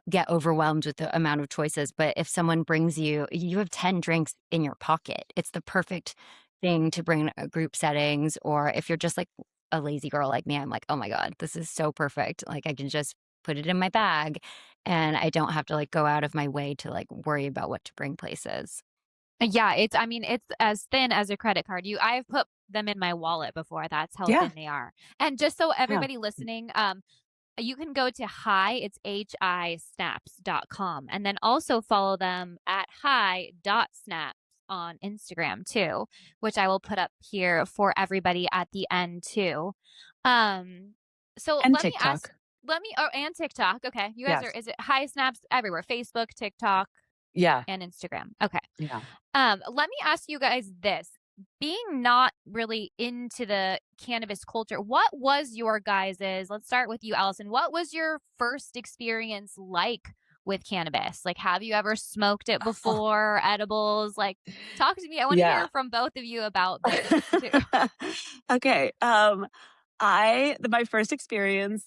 get overwhelmed with the amount of choices. But if someone brings you have 10 drinks in your pocket. It's the perfect thing to bring group settings. Or if you're just like a lazy girl like me, I'm like, oh my God, this is so perfect. Like I can just put it in my bag and I don't have to like go out of my way to like worry about what to bring places. Yeah, I mean, it's as thin as a credit card. I've put them in my wallet before. That's how Yeah. thin they are. And just so Yeah. everybody listening, you can go to it's hisnaps.com and then also follow them at hi.snaps on Instagram too, which I will put up here for everybody at the end too. Um, so And TikTok. and TikTok. Okay. You guys Yes. is it hi snaps everywhere? Facebook, TikTok, Yeah. and Instagram. Okay. Yeah. Let me ask you guys this. Being not really into the cannabis culture, what was your guys's, let's start with you, Allison. What was your first experience like with cannabis? Like, have you ever smoked it before, edibles? Like, talk to me. I want to Yeah. hear from both of you about this too. Okay. My first experience,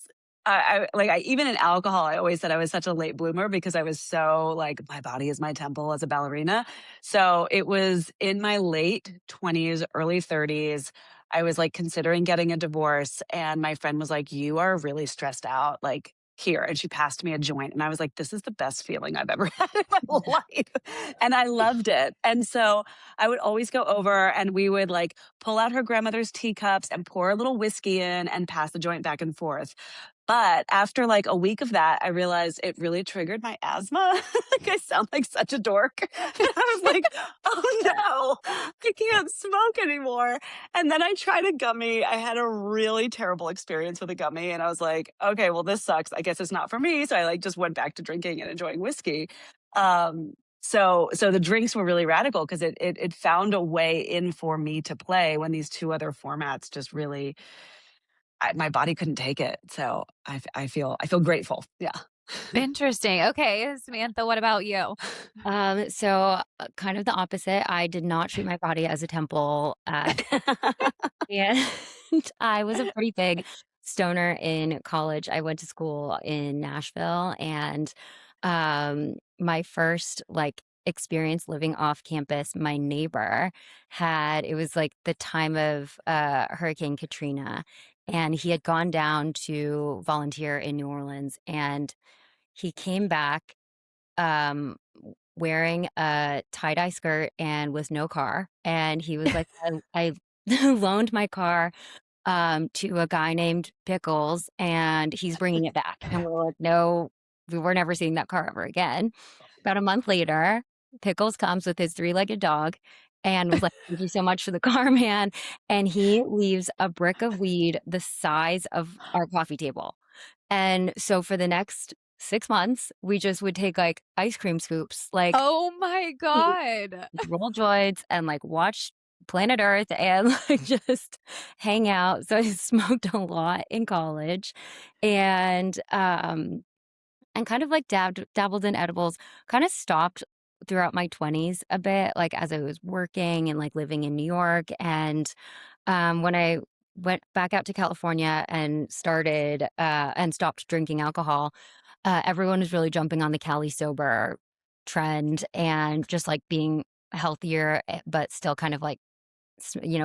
even in alcohol, I always said I was such a late bloomer because I was so like, my body is my temple as a ballerina. So it was in my late 20s, early 30s. I was like considering getting a divorce. And my friend was like, you are really stressed out. Like, here. And she passed me a joint. And I was like, this is the best feeling I've ever had in my life. And I loved it. And so I would always go over and we would like pull out her grandmother's teacups and pour a little whiskey in and pass the joint back and forth. But after like a week of that, I realized it really triggered my asthma. Like I sound like such a dork. And I was like, oh no, I can't smoke anymore. And then I tried a gummy. I had a really terrible experience with a gummy. And I was like, okay, well, this sucks. I guess it's not for me. So I like just went back to drinking and enjoying whiskey. So the drinks were really radical because it found a way in for me to play when these two other formats just really my body couldn't take it. So I feel grateful. Yeah. Interesting. Okay, Samantha, what about you? Kind of the opposite. I did not treat my body as a temple. And I was a pretty big stoner in college. I went to school in Nashville, and my first like experience living off campus, my neighbor it was like the time of Hurricane Katrina, and he had gone down to volunteer in New Orleans, and he came back um wearing a tie-dye skirt and with no car. And he was like, I loaned my car to a guy named Pickles and he's bringing it back. And we're like, no, we're never seeing that car ever again. About a month later, Pickles comes with his three-legged dog and was like, "Thank you so much for the car, man." And he leaves a brick of weed the size of our coffee table. And so for the next 6 months, we just would take, like, ice cream scoops, like, Oh my God. roll joints and, like, watch Planet Earth and, like, just hang out. So I smoked a lot in college and kind of, like, dabbled in edibles, kinda stopped throughout my 20s a bit, like, as I was working and, like, living in New York, and, when I went back out to California and started, and stopped drinking alcohol, everyone was really jumping on the Cali sober trend and just, like, being healthier, but still kind of, like,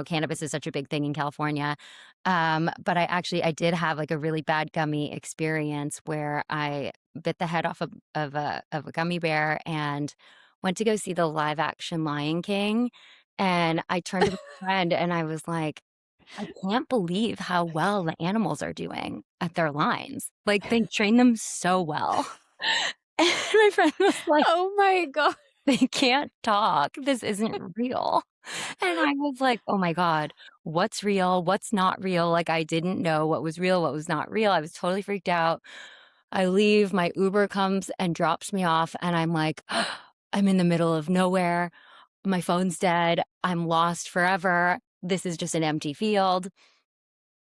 cannabis is such a big thing in California. But I did have like a really bad gummy experience where I bit the head off of a gummy bear and went to go see the live action Lion King. And I turned to my friend and I was like, I can't believe how well the animals are doing at their lines. Like they train them so well. And my friend was like, Oh my God. they can't talk. This isn't real. And I was like, "Oh my god, what's real? What's not real?" Like, I didn't know what was real, what was not real. I was totally freaked out. I leave, my Uber comes and drops me off, and I'm like, I'm in the middle of nowhere. My phone's dead. I'm lost forever. This is just an empty field.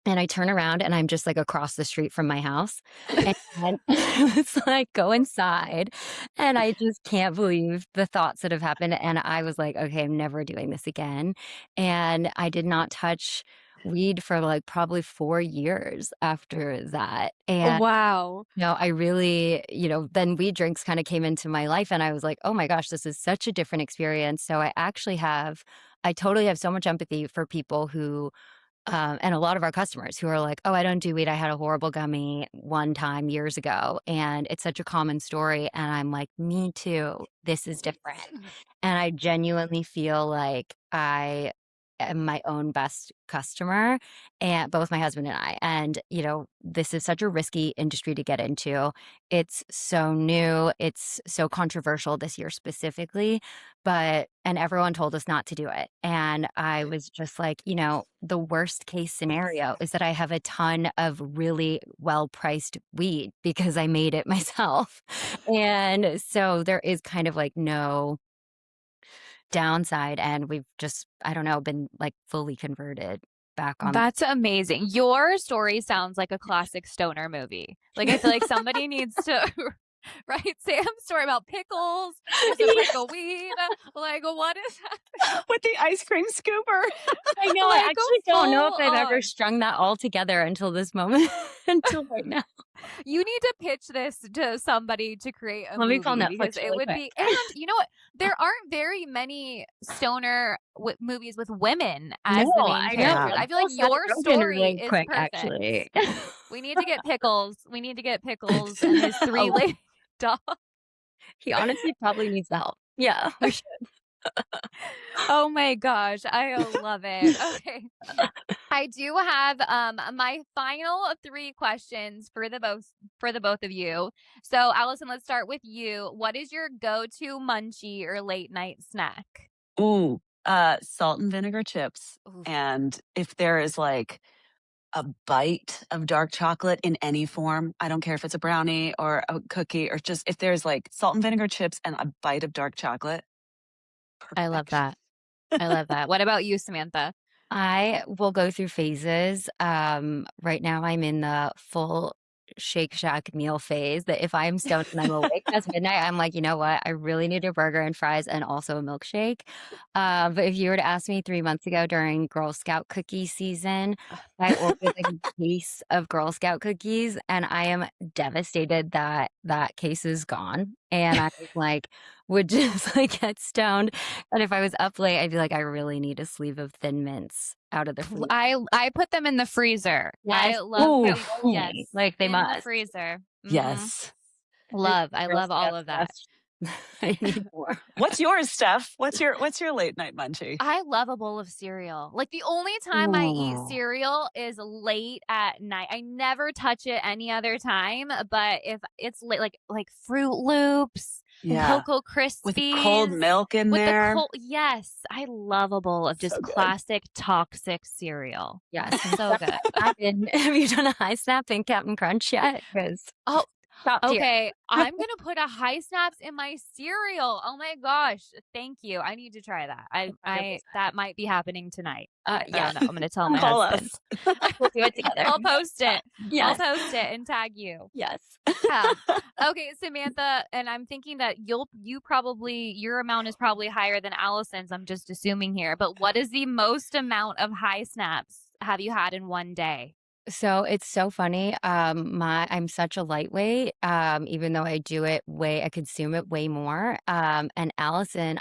And I turn around and I'm just like across the street from my house. And it's like, go inside. And I just can't believe the thoughts that have happened. And I was like, okay, I'm never doing this again. And I did not touch weed for like probably 4 years after that. And Wow. I really, then weed drinks kind of came into my life and I was like, oh my gosh, this is such a different experience. So I totally have so much empathy for people who and a lot of our customers who are like, "Oh, I don't do weed. I had a horrible gummy one time years ago." And it's such a common story. And I'm like, me too. This is different. And I genuinely feel like I am my own best customer, and both my husband and I. And, this is such a risky industry to get into. It's so new. It's so controversial this year specifically, and everyone told us not to do it. And I was just like, the worst case scenario is that I have a ton of really well priced weed because I made it myself. And so there is kind of like no downside. And we've just, I don't know, been like fully converted back on. That's amazing. Your story sounds like a classic stoner movie. Like I feel like somebody needs to write Sam's story about pickles. There's a brick of weed. Like what is happening? With the ice cream scooper. I know. Like, I actually don't know if I've ever on. strung that all together until this moment, until right now. You need to pitch this to somebody to create a Let movie me call Netflix because it really would quick. be. And you know what? There aren't very many stoner movies with women as the main I know. characters. I feel like your story really is quick, perfect. actually. We need to get pickles. We need to get pickles and his 3 lady dogs. He honestly probably needs the help. Yeah, we should. Oh my gosh, I love it. Okay. I do have my final 3 questions for the both of you. So, Allison, let's start with you. What is your go-to munchie or late night snack? Ooh, salt and vinegar chips. Oof. And if there is like a bite of dark chocolate in any form, I don't care if it's a brownie or a cookie or just if there's like salt and vinegar chips and a bite of dark chocolate. I love that. I love that. What about you, Samantha? I will go through phases. Right now I'm in the full Shake Shack meal phase that if I'm stoned and I'm awake past midnight, I'm like, you know what? I really need a burger and fries and also a milkshake. But if you were to ask me 3 months ago during Girl Scout cookie season, I ordered like a case of Girl Scout cookies and I am devastated that that case is gone. And I was like, would just like get stoned. And if I was up late, I'd be like, I really need a sleeve of Thin Mints out of the freezer. I put them in the freezer. Yes. I love Ooh, putting, yes, like they in must. the freezer. Yes. I love all of that. I need more. What's yours, Steph? What's your late night munchie? I love a bowl of cereal. Like the only time I eat Aw. cereal is late at night. I never touch it any other time, but if it's late, like Fruit Loops, Yeah. Cocoa With cold Krispies. milk in With the there. cold, yes, I love a bowl of just So good. classic toxic cereal. Yes. So good. Have you done a high snap in Captain Crunch yet? Because Oh, top tier. okay. I'm gonna put a high snaps in my cereal. Oh my gosh. Thank you. I need to try that. I 100%. that might be happening tonight. I Yes. don't know. I'm gonna tell my Call husband. us. We'll do it together. I'll post it. I'll Yes. post it and tag you. Yes. Okay, Samantha, and I'm thinking that your amount is probably higher than Allison's. I'm just assuming here. But what is the most amount of high snaps have you had in one day? So it's so funny. I'm such a lightweight, even though I consume it way more. And Allison,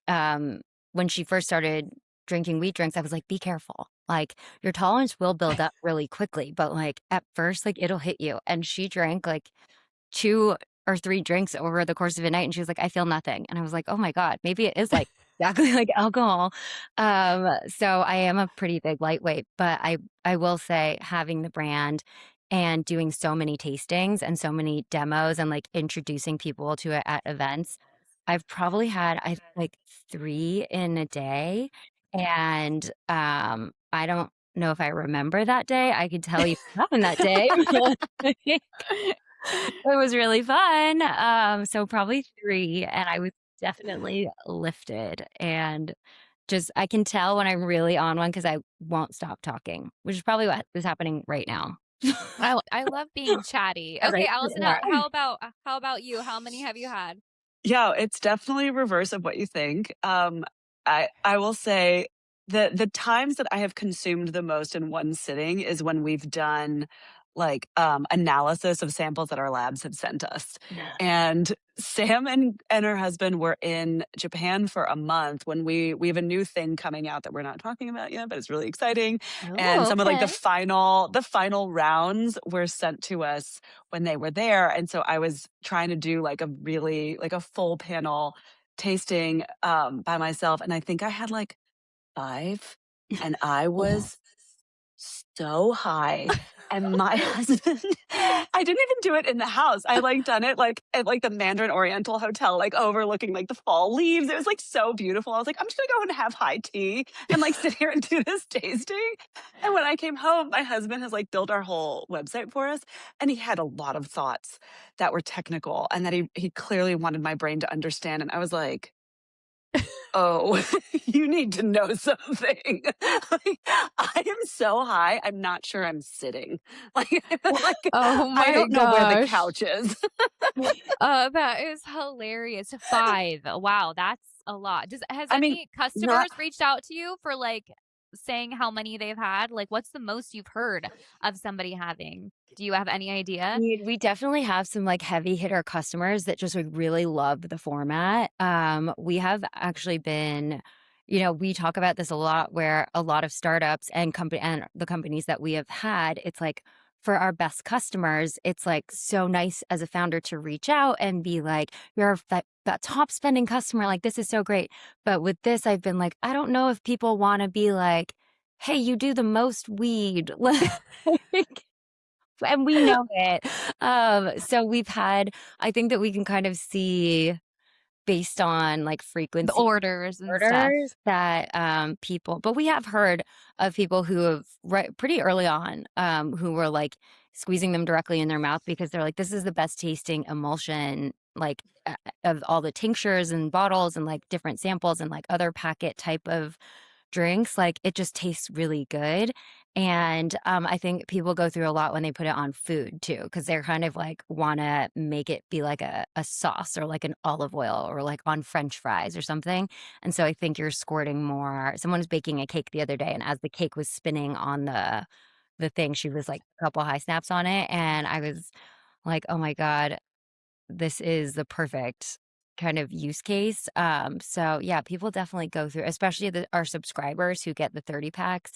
um, when she first started drinking wheat drinks, I was like, be careful. Like your tolerance will build up really quickly, but like at first, like it'll hit you. And she drank like 2 or 3 drinks over the course of a night, and she was like, "I feel nothing." And I was like, "Oh my god, maybe it is like exactly like alcohol." So I am a pretty big lightweight, but I will say having the brand and doing so many tastings and so many demos and like introducing people to it at events, I've probably had like 3 in a day, and I don't know if I remember that day. I could tell you what happened that day. It was really fun. So probably 3, and I was definitely lifted, and just I can tell when I'm really on one because I won't stop talking, which is probably what is happening right now. I love being chatty. As I Okay, sit Allison, here. how about you? How many have you had? Yeah, it's definitely reverse of what you think. I will say the times that I have consumed the most in one sitting is when we've done like analysis of samples that our labs have sent us. Yeah. And Sam and her husband were in Japan for a month when we have a new thing coming out that we're not talking about yet, but it's really exciting. And Oh, some of like okay. the final rounds were sent to us when they were there. And so I was trying to do like a full panel tasting by myself. And I think I had like 5 and I was so high. And my husband, I didn't even do it in the house. I like done it like at like the Mandarin Oriental Hotel, like overlooking like the fall leaves. It was like so beautiful. I was like, I'm just gonna go and have high tea and like sit here and do this tasting. And when I came home, my husband has like built our whole website for us. And he had a lot of thoughts that were technical and that he clearly wanted my brain to understand. And I was like, oh, you need to know something. Like, I am so high, I'm not sure I'm sitting. Like, Oh I my don't know where the gosh. couch is. That is hilarious. 5. Wow, that's a lot. Has I mean, any customers reached out to you for like saying how many they've had? Like, what's the most you've heard of somebody having? Do you have any idea? We definitely have some like heavy hitter customers that just like really love the format. We have actually been, we talk about this a lot where a lot of startups and the companies that we have had, it's like for our best customers, it's like so nice as a founder to reach out and be like, you're that top spending customer, like this is so great. But with this, I've been like, I don't know if people want to be like, hey, you do the most weed. Like, and we know it. So I think that we can kind of see based on like The frequency orders and stuff. that people, but we have heard of people who have pretty early on who were like squeezing them directly in their mouth because they're like, this is the best tasting emulsion, like of all the tinctures and bottles and like different samples and like other packet type of drinks, like it just tastes really good. And I think people go through a lot when they put it on food too, because they're kind of like want to make it be like a sauce or like an olive oil or like on French fries or something. And so I think you're squirting more. Someone was baking a cake the other day, and as the cake was spinning on the thing, she was like a couple high snaps on it, and I was like, oh my god, this is the perfect kind of use case. So yeah, people definitely go through, especially our subscribers who get the 30 packs.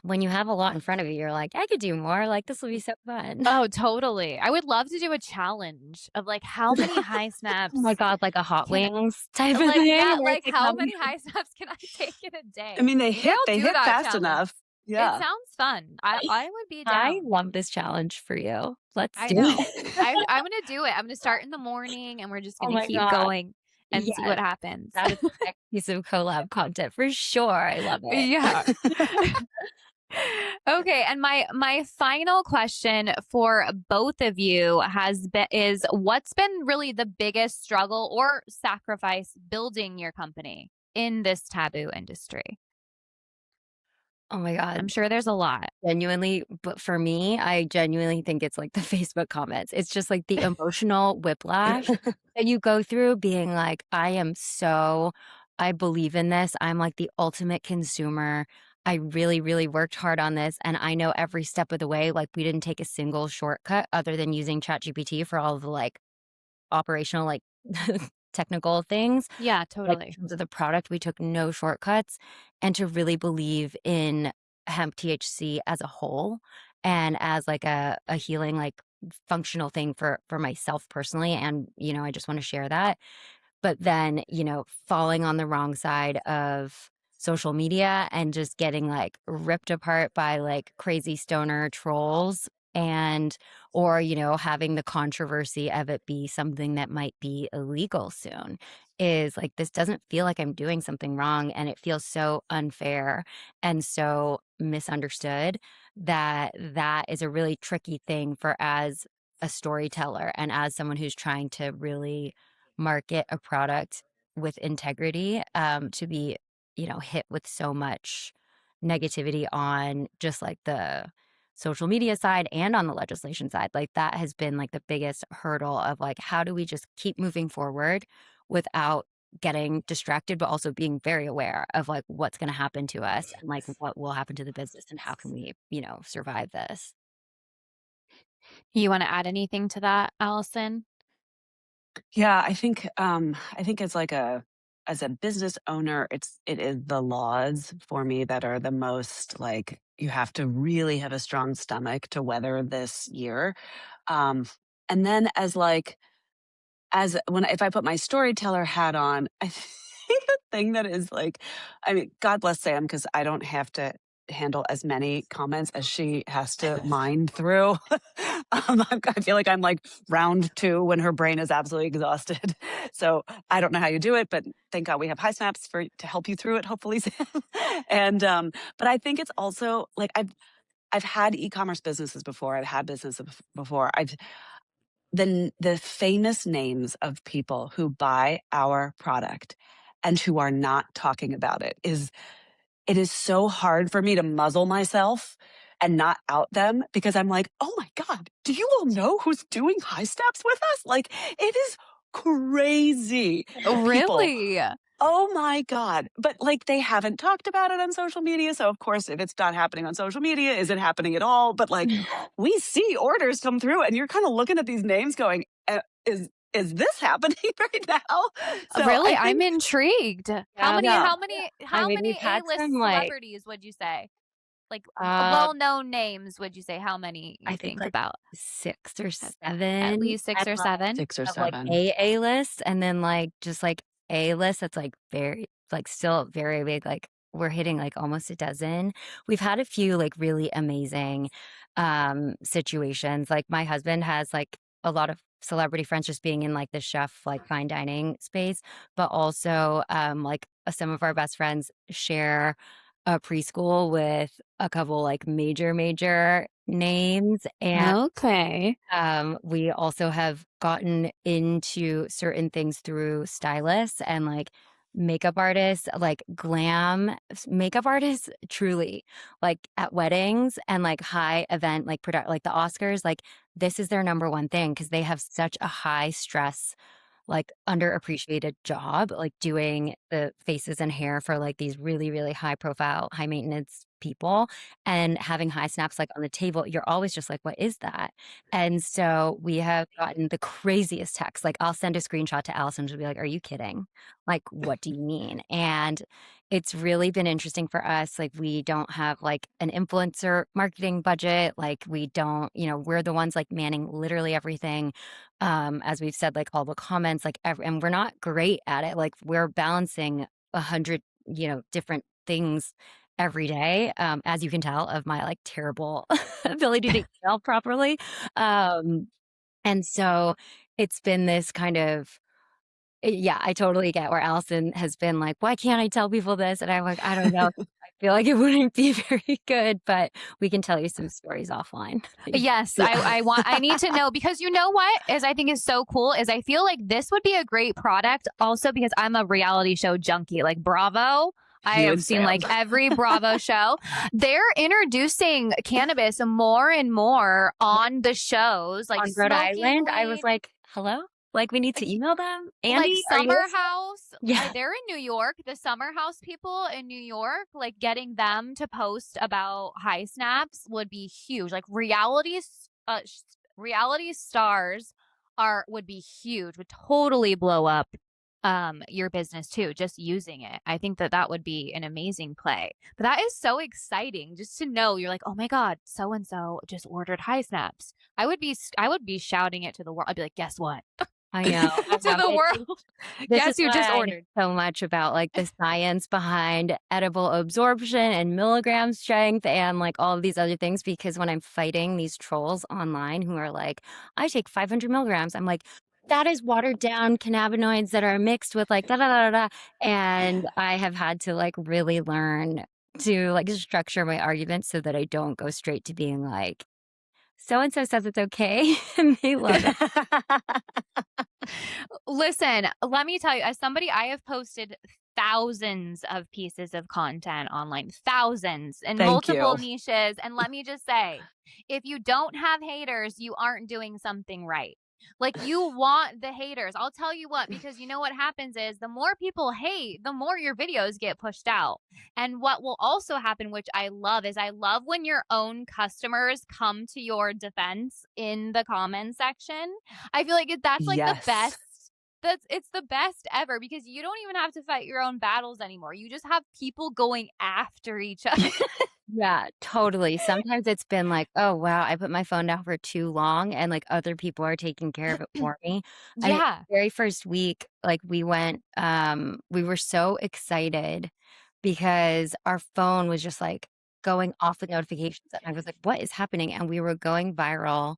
When you have a lot in front of you, you're like, I could do more. Like, this will be so fun. Oh, totally. I would love to do a challenge of like how many high snaps. Oh my God, like a hot Can- wings type of like thing. yeah, where like it's how how many high snaps can I take in a day? I mean, they Maybe hit I'll do that fast challenge. enough. It Yeah. sounds fun. I would be I down. love this challenge for you. Let's I do know. it. I'm gonna do it. I'm gonna start in the morning, and we're just Oh gonna my keep god. going and see Yes, what happens. that is the next piece of collab content for sure. I love it. Yeah. Okay, and my final question for both of you has been is what's been really the biggest struggle or sacrifice building your company in this taboo industry? Oh my I'm god. sure there's a lot. Genuinely, but for me, I genuinely think it's like the Facebook comments. It's just like the emotional whiplash that you go through being like, I believe in this. I'm like the ultimate consumer. I really, really worked hard on this. And I know every step of the way, like we didn't take a single shortcut other than using ChatGPT for all of the like operational, like technical things. Yeah, Like, totally. in terms of the product, we took no shortcuts, and to really believe in hemp THC as a whole and as, like, a healing, like, functional thing for myself personally, and, I just wanna share that. But then, falling on the wrong side of social media and just getting, like, ripped apart by, like, crazy stoner trolls and or, having the controversy of it be something that might be illegal soon is, like, this doesn't feel like I'm doing something wrong, and it feels so unfair and so misunderstood that that is a really tricky thing for as a storyteller and as someone who's trying to really market a product with integrity, to be, hit with so much negativity on just like the social media side and on the legislation side. Like that has been like the biggest hurdle of like, how do we just keep moving forward without getting distracted, but also being very aware of like what's going to happen to us and like what will happen to the business and how can we, survive this? You wanna add anything to that, Allison? Yeah, I think as a business owner, it is the laws for me that are the most like you have to really have a strong stomach to weather this year. Um, and then as when if I put my storyteller hat on, I think the thing that is like, I mean, God bless Sam because I don't have to handle as many comments as she has to mine through. I feel like I'm like round two when her brain is absolutely exhausted. So I don't know how you do it, but thank God we have high snaps for to help you through it. Hopefully, Sam. And but I think it's also like I've had e-commerce businesses before. I've had businesses before. I've the famous names of people who buy our product and who are not talking about it is so hard for me to muzzle myself and not out them because I'm like, "Oh my god, do you all know who's doing high steps with us?" Like, it is crazy, the people. Really? Oh my god. But, like, they haven't talked about it on social media, so, of course, if it's not happening on social media, is it happening at all? But, like, we see orders come through, and you're kinda looking at these names going, is this happening right now?" So, Really? I I'm think intrigued. How Yeah. many yeah. how many I how mean, we've many had some A-list like, celebrities would you say? Like, uh, well-known names, would you say how many I you think think like about? 6 or At 7 least 6 and or like 7? 6 or of like 7. A-list and then like just like A-list that's like very like still very big, like we're hitting like almost a dozen. We've had a few like really amazing situations. Like my husband has like a lot of celebrity friends just being in like the chef like fine dining space, but also like some of our best friends share a preschool with a couple like major names and Okay. we also have gotten into certain things through stylists and like makeup artists, like makeup artists, truly, like at weddings and like high event, like product, like the Oscars, like this is their number one thing because they have such a high stress like underappreciated job, like doing the faces and hair for like these really, really high profile, high maintenance people and having high snaps like on the table. You're always just like, what is that? And so we have gotten the craziest texts. Like I'll send a screenshot to Allison. She'll be like, are you kidding? Like, what do you mean? And it's really been interesting for us. Like, we don't have like an influencer marketing budget. Like, we don't, we're the ones like manning literally everything. As we've said, like all the comments, like, and we're not great at it. Like, we're balancing 100, different things every day, as you can tell of my like terrible ability to email properly. Um, and so it's been this kind of yeah, I totally get where Allison has been like, why can't I tell people this? And I'm like, I don't know. I feel like it wouldn't be very good, but we can tell you some stories offline. Yes, I need to know, because you know what is I think is so cool is I feel like this would be a great product also because I'm a reality show junkie, like Bravo. I You have and seen Sam. like every Bravo show. They're introducing cannabis more and more on the shows, like On Rhode smoking Island, I was weed. like, hello? Like, we need to email them. Like Andy, are you Summer listening? House, Yeah. they're in New York. The Summer House people in New York, like getting them to post about high snaps would be huge. Like reality stars would be huge. Would totally blow up your business too, just using it. I think that would be an amazing play. But that is so exciting just to know you're like, oh my God, so and so just ordered high snaps. I would be shouting it to the world. I'd be like, guess what? I know. I To know. the world. This is Guess you why just I know ordered. so much about like the science behind edible absorption and milligram strength and like all of these other things. Because when I'm fighting these trolls online who are like, I take 500 milligrams, I'm like, that is watered down cannabinoids that are mixed with like da da da da. And I have had to like really learn to like structure my arguments so that I don't go straight to being like, so and so says it's okay and they love it. Listen, let me tell you, as somebody, I have posted thousands of pieces of content online, thousands in Thank multiple you. niches. And let me just say, if you don't have haters, you aren't doing something right. Like you want the haters. I'll tell you what, because you know what happens is the more people hate, the more your videos get pushed out. And what will also happen, which I love, is I love when your own customers come to your defense in the comment section. I feel like that's like the Yes. best. It's the best ever because you don't even have to fight your own battles anymore. You just have people going after each other. Yeah, totally. Sometimes it's been like, oh, wow, I put my phone down for too long and like other people are taking care of it for me. I mean, Yeah. very first week, like we we were so excited because our phone was just like going off with notifications. And I was like, what is happening? And we were going viral,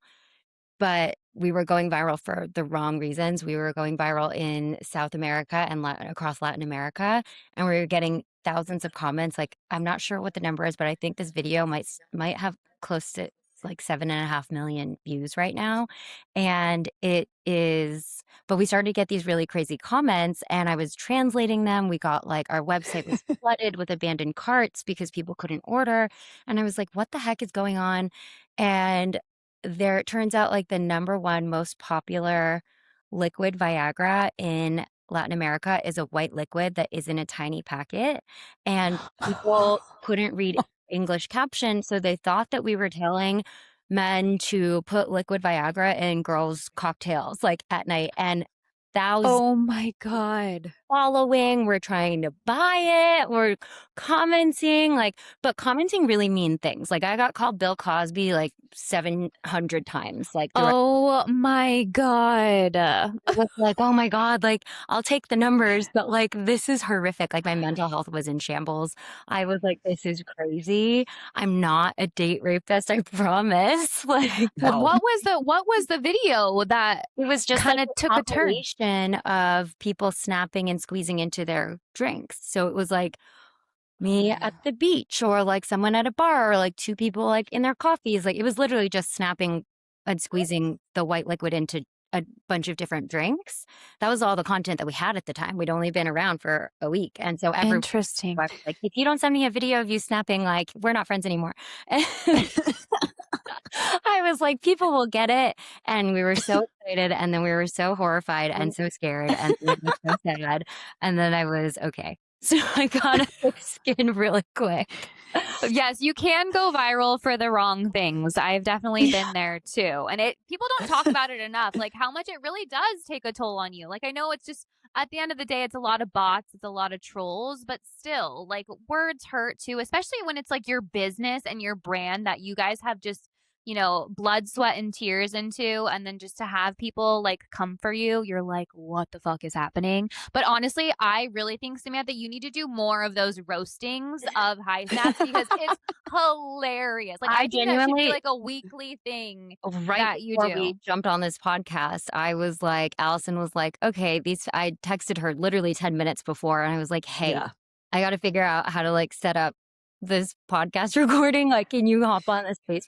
but we were going viral for the wrong reasons. We were going viral in South America and across Latin America, and we were getting thousands of comments. Like, I'm not sure what the number is, but I think this video might have close to like 7.5 million views right now. And it is, but we started to get these really crazy comments, and I was translating them. We got like our website was flooded with abandoned carts because people couldn't order. And I was like, what the heck is going on? And there it turns out like the number one most popular liquid Viagra in Latin America is a white liquid that is in a tiny packet. And people couldn't read English caption, so they thought that we were telling men to put liquid Viagra in girls' cocktails like at night. And thousands Oh my God. following, we're trying to buy it, we're commenting, like, but commenting really mean things. Like, I got called Bill Cosby like 700 times, like, throughout. Oh my God. I was like, oh my God, like, I'll take the numbers, but like, this is horrific. Like, my mental health was in shambles. I was like, this is crazy. I'm not a date rapist, I promise. Like, No. What was the video that it was just kind like of a took a turn? compilation of people snapping and squeezing into their drinks. So it was like me at the beach or like someone at a bar or like two people like in their coffees. Like it was literally just snapping and squeezing the white liquid into a bunch of different drinks. That was all the content that we had at the time. We'd only been around for a week. And so everyone Interesting. was like, if you don't send me a video of you snapping, like we're not friends anymore. I was like, people will get it. And we were so excited. And then we were so horrified and so scared. And we were so sad. And then I was okay. So I got a thick skin really quick. Yes, you can go viral for the wrong things. I've definitely been there too. And people don't talk about it enough, like how much it really does take a toll on you. Like I know it's just at the end of the day, it's a lot of bots, it's a lot of trolls, but still, like words hurt too, especially when it's like your business and your brand that you guys have just blood, sweat, and tears into, and then just to have people like come for you, you're like, what the fuck is happening? But honestly, I really think, Samantha, you need to do more of those roastings of high snaps because it's hilarious. Like, I I think that should be genuinely like a weekly thing right that you before we do. jumped on this podcast, I was like, Allison was like, okay, I texted her literally 10 minutes before and I was like, hey, Yeah. I got to figure out how to like set up this podcast recording. Like, can you hop on this space?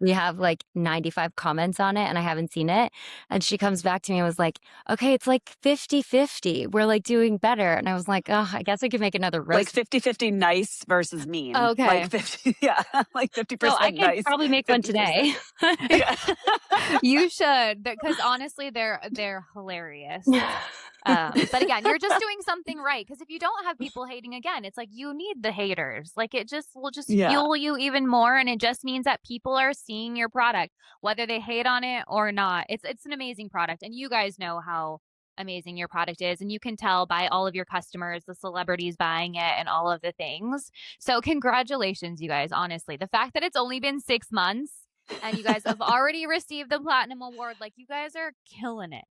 We have like 95 comments on it and I haven't seen it. And she comes back to me and was like, okay, it's like 50-50. We're like doing better. And I was like, oh, I guess I could make another Like roast. 50-50 nice versus mean. Okay. Like 50, yeah, like So I 50% could nice, probably make one 50%. today. Yeah. You should, because honestly, they're hilarious. But again, you're just doing something right. Because if you don't have people hating again, it's like you need the haters. Like it just will just Yeah. fuel you even more, and it just means that people are seeing your product, whether they hate on it or not. It's an amazing product, and you guys know how amazing your product is, and you can tell by all of your customers, the celebrities buying it, and all of the things. So congratulations, you guys. Honestly, the fact that it's only been 6 months and you guys have already received the platinum award, like you guys are killing it.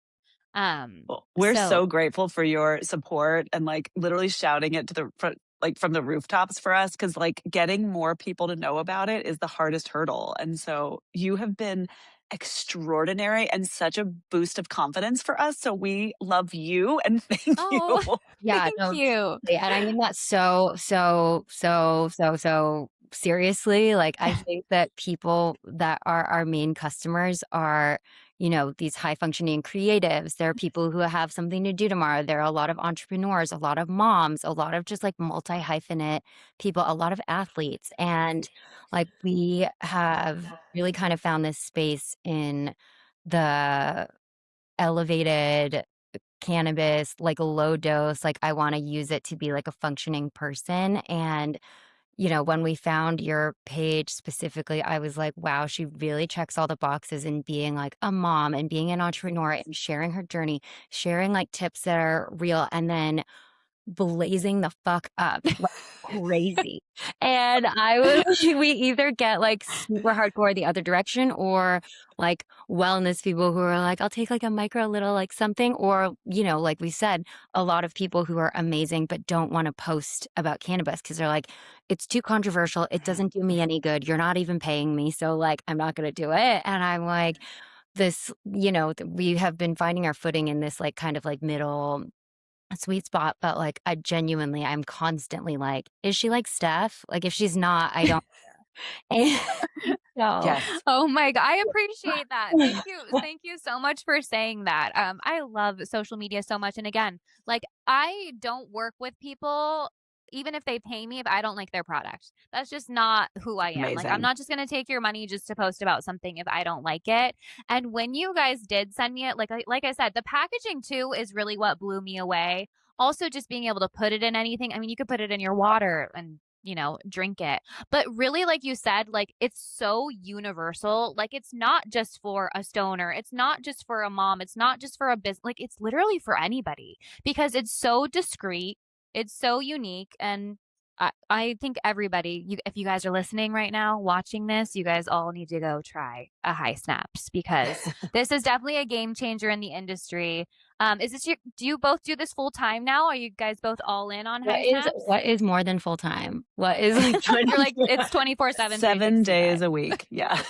Well, we're So so grateful for your support and like literally shouting it to the front, like from the rooftops for us. Cause like getting more people to know about it is the hardest hurdle. And so you have been extraordinary and such a boost of confidence for us. So we love you and thank you. oh, Yeah, thank no, you. and I mean that so seriously. Like, I think that people that are our main customers are, these high functioning creatives. There are people who have something to do tomorrow. There are a lot of entrepreneurs, a lot of moms, a lot of just like multi hyphenate people, a lot of athletes. And like, we have really kind of found this space in the elevated cannabis, like a low dose, like I want to use it to be like a functioning person. And, when we found your page specifically, I was like, wow, she really checks all the boxes in being like a mom and being an entrepreneur and sharing her journey, sharing like tips that are real, and then blazing the fuck up like crazy. And I was we either get like super hardcore the other direction or like wellness people who are like, I'll take like a micro little like something, or, like we said, a lot of people who are amazing but don't want to post about cannabis because they're like, it's too controversial. It doesn't do me any good. You're not even paying me. So like, I'm not going to do it. And I'm like, we have been finding our footing in this like kind of like middle sweet spot, but like I'm constantly like, is she like Steph? Like if she's not, I don't care. And so Yes. Oh my God. I appreciate that. Thank you. Thank you so much for saying that. I love social media so much. And again, like I don't work with people, even if they pay me, if I don't like their product. That's just not who I am. Like I'm Amazing. not just gonna take your money just to post about something if I don't like it. And when you guys did send me it, like I said, the packaging too is really what blew me away. Also, just being able to put it in anything. I mean, you could put it in your water and drink it. But really, like you said, like it's so universal. Like it's not just for a stoner. It's not just for a mom. It's not just for a business. Like it's literally for anybody because it's so discreet. It's so unique. And I think everybody, if you guys are listening right now, watching this, you guys all need to go try a high snaps because this is definitely a game changer in the industry. Do you both do this full time now? Are you guys both all in on high snaps? what is more than full time? What is like You're like, it's 24/7, 7 365. days a week. Yeah.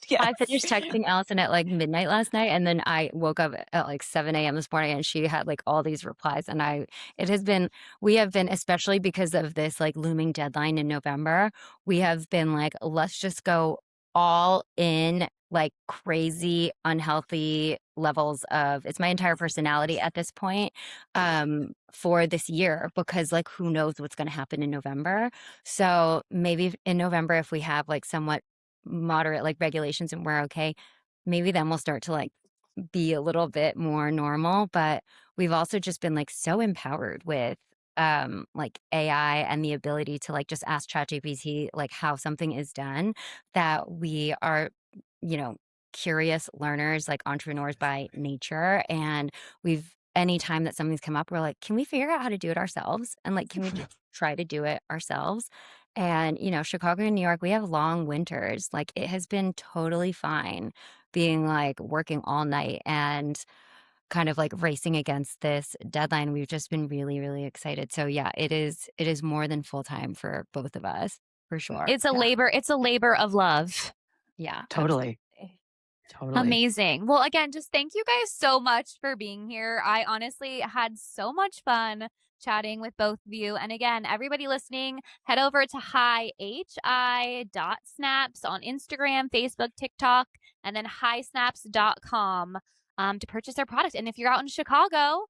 Yes. I finished texting Allison at like midnight last night, and then I woke up at like 7 a.m. this morning, and she had like all these replies. And we have been, especially because of this like looming deadline in November, we have been like, let's just go all in, like crazy, unhealthy levels of it's my entire personality at this point for this year, because like who knows what's going to happen in November. So maybe in November, if we have like somewhat moderate like regulations and we're okay, maybe then we'll start to like be a little bit more normal. But we've also just been like so empowered with like AI and the ability to like just ask ChatGPT like how something is done, that we are, curious learners, like entrepreneurs by nature. And anytime that something's come up, we're like, can we figure out how to do it ourselves? And like, can we just try to do it ourselves? And, Chicago and New York, we have long winters. Like, it has been totally fine being, like, working all night and kind of, like, racing against this deadline. We've just been really, really excited. So, yeah, it is more than full time for both of us, for sure. Yeah, It's a labor of love. Yeah, totally. absolutely. Totally. Amazing. Well, again, just thank you guys so much for being here. I honestly had so much fun chatting with both of you. And again, everybody listening, head over to hi.snaps on Instagram, Facebook, TikTok, and then hisnaps.com to purchase their product. And if you're out in Chicago,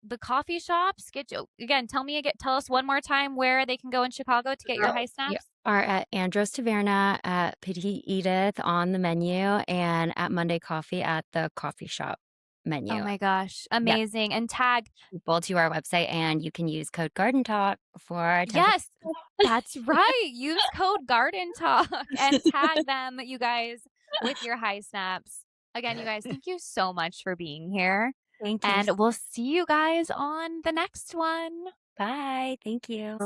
the coffee shops, tell us one more time where they can go in Chicago to get your high Yeah. snaps. Are at Andros Taverna, at Petite Edith on the menu, and at Monday Coffee at the coffee shop Oh menu. my gosh, Yeah, amazing. And tag people to our website, and you can use code Garden Talk for 10%. Yes, that's right. Use code Garden Talk and tag them, you guys, with your high snaps. Again, you guys, thank you so much for being here. Thank you. And we'll see you guys on the next one. Bye. Thank you.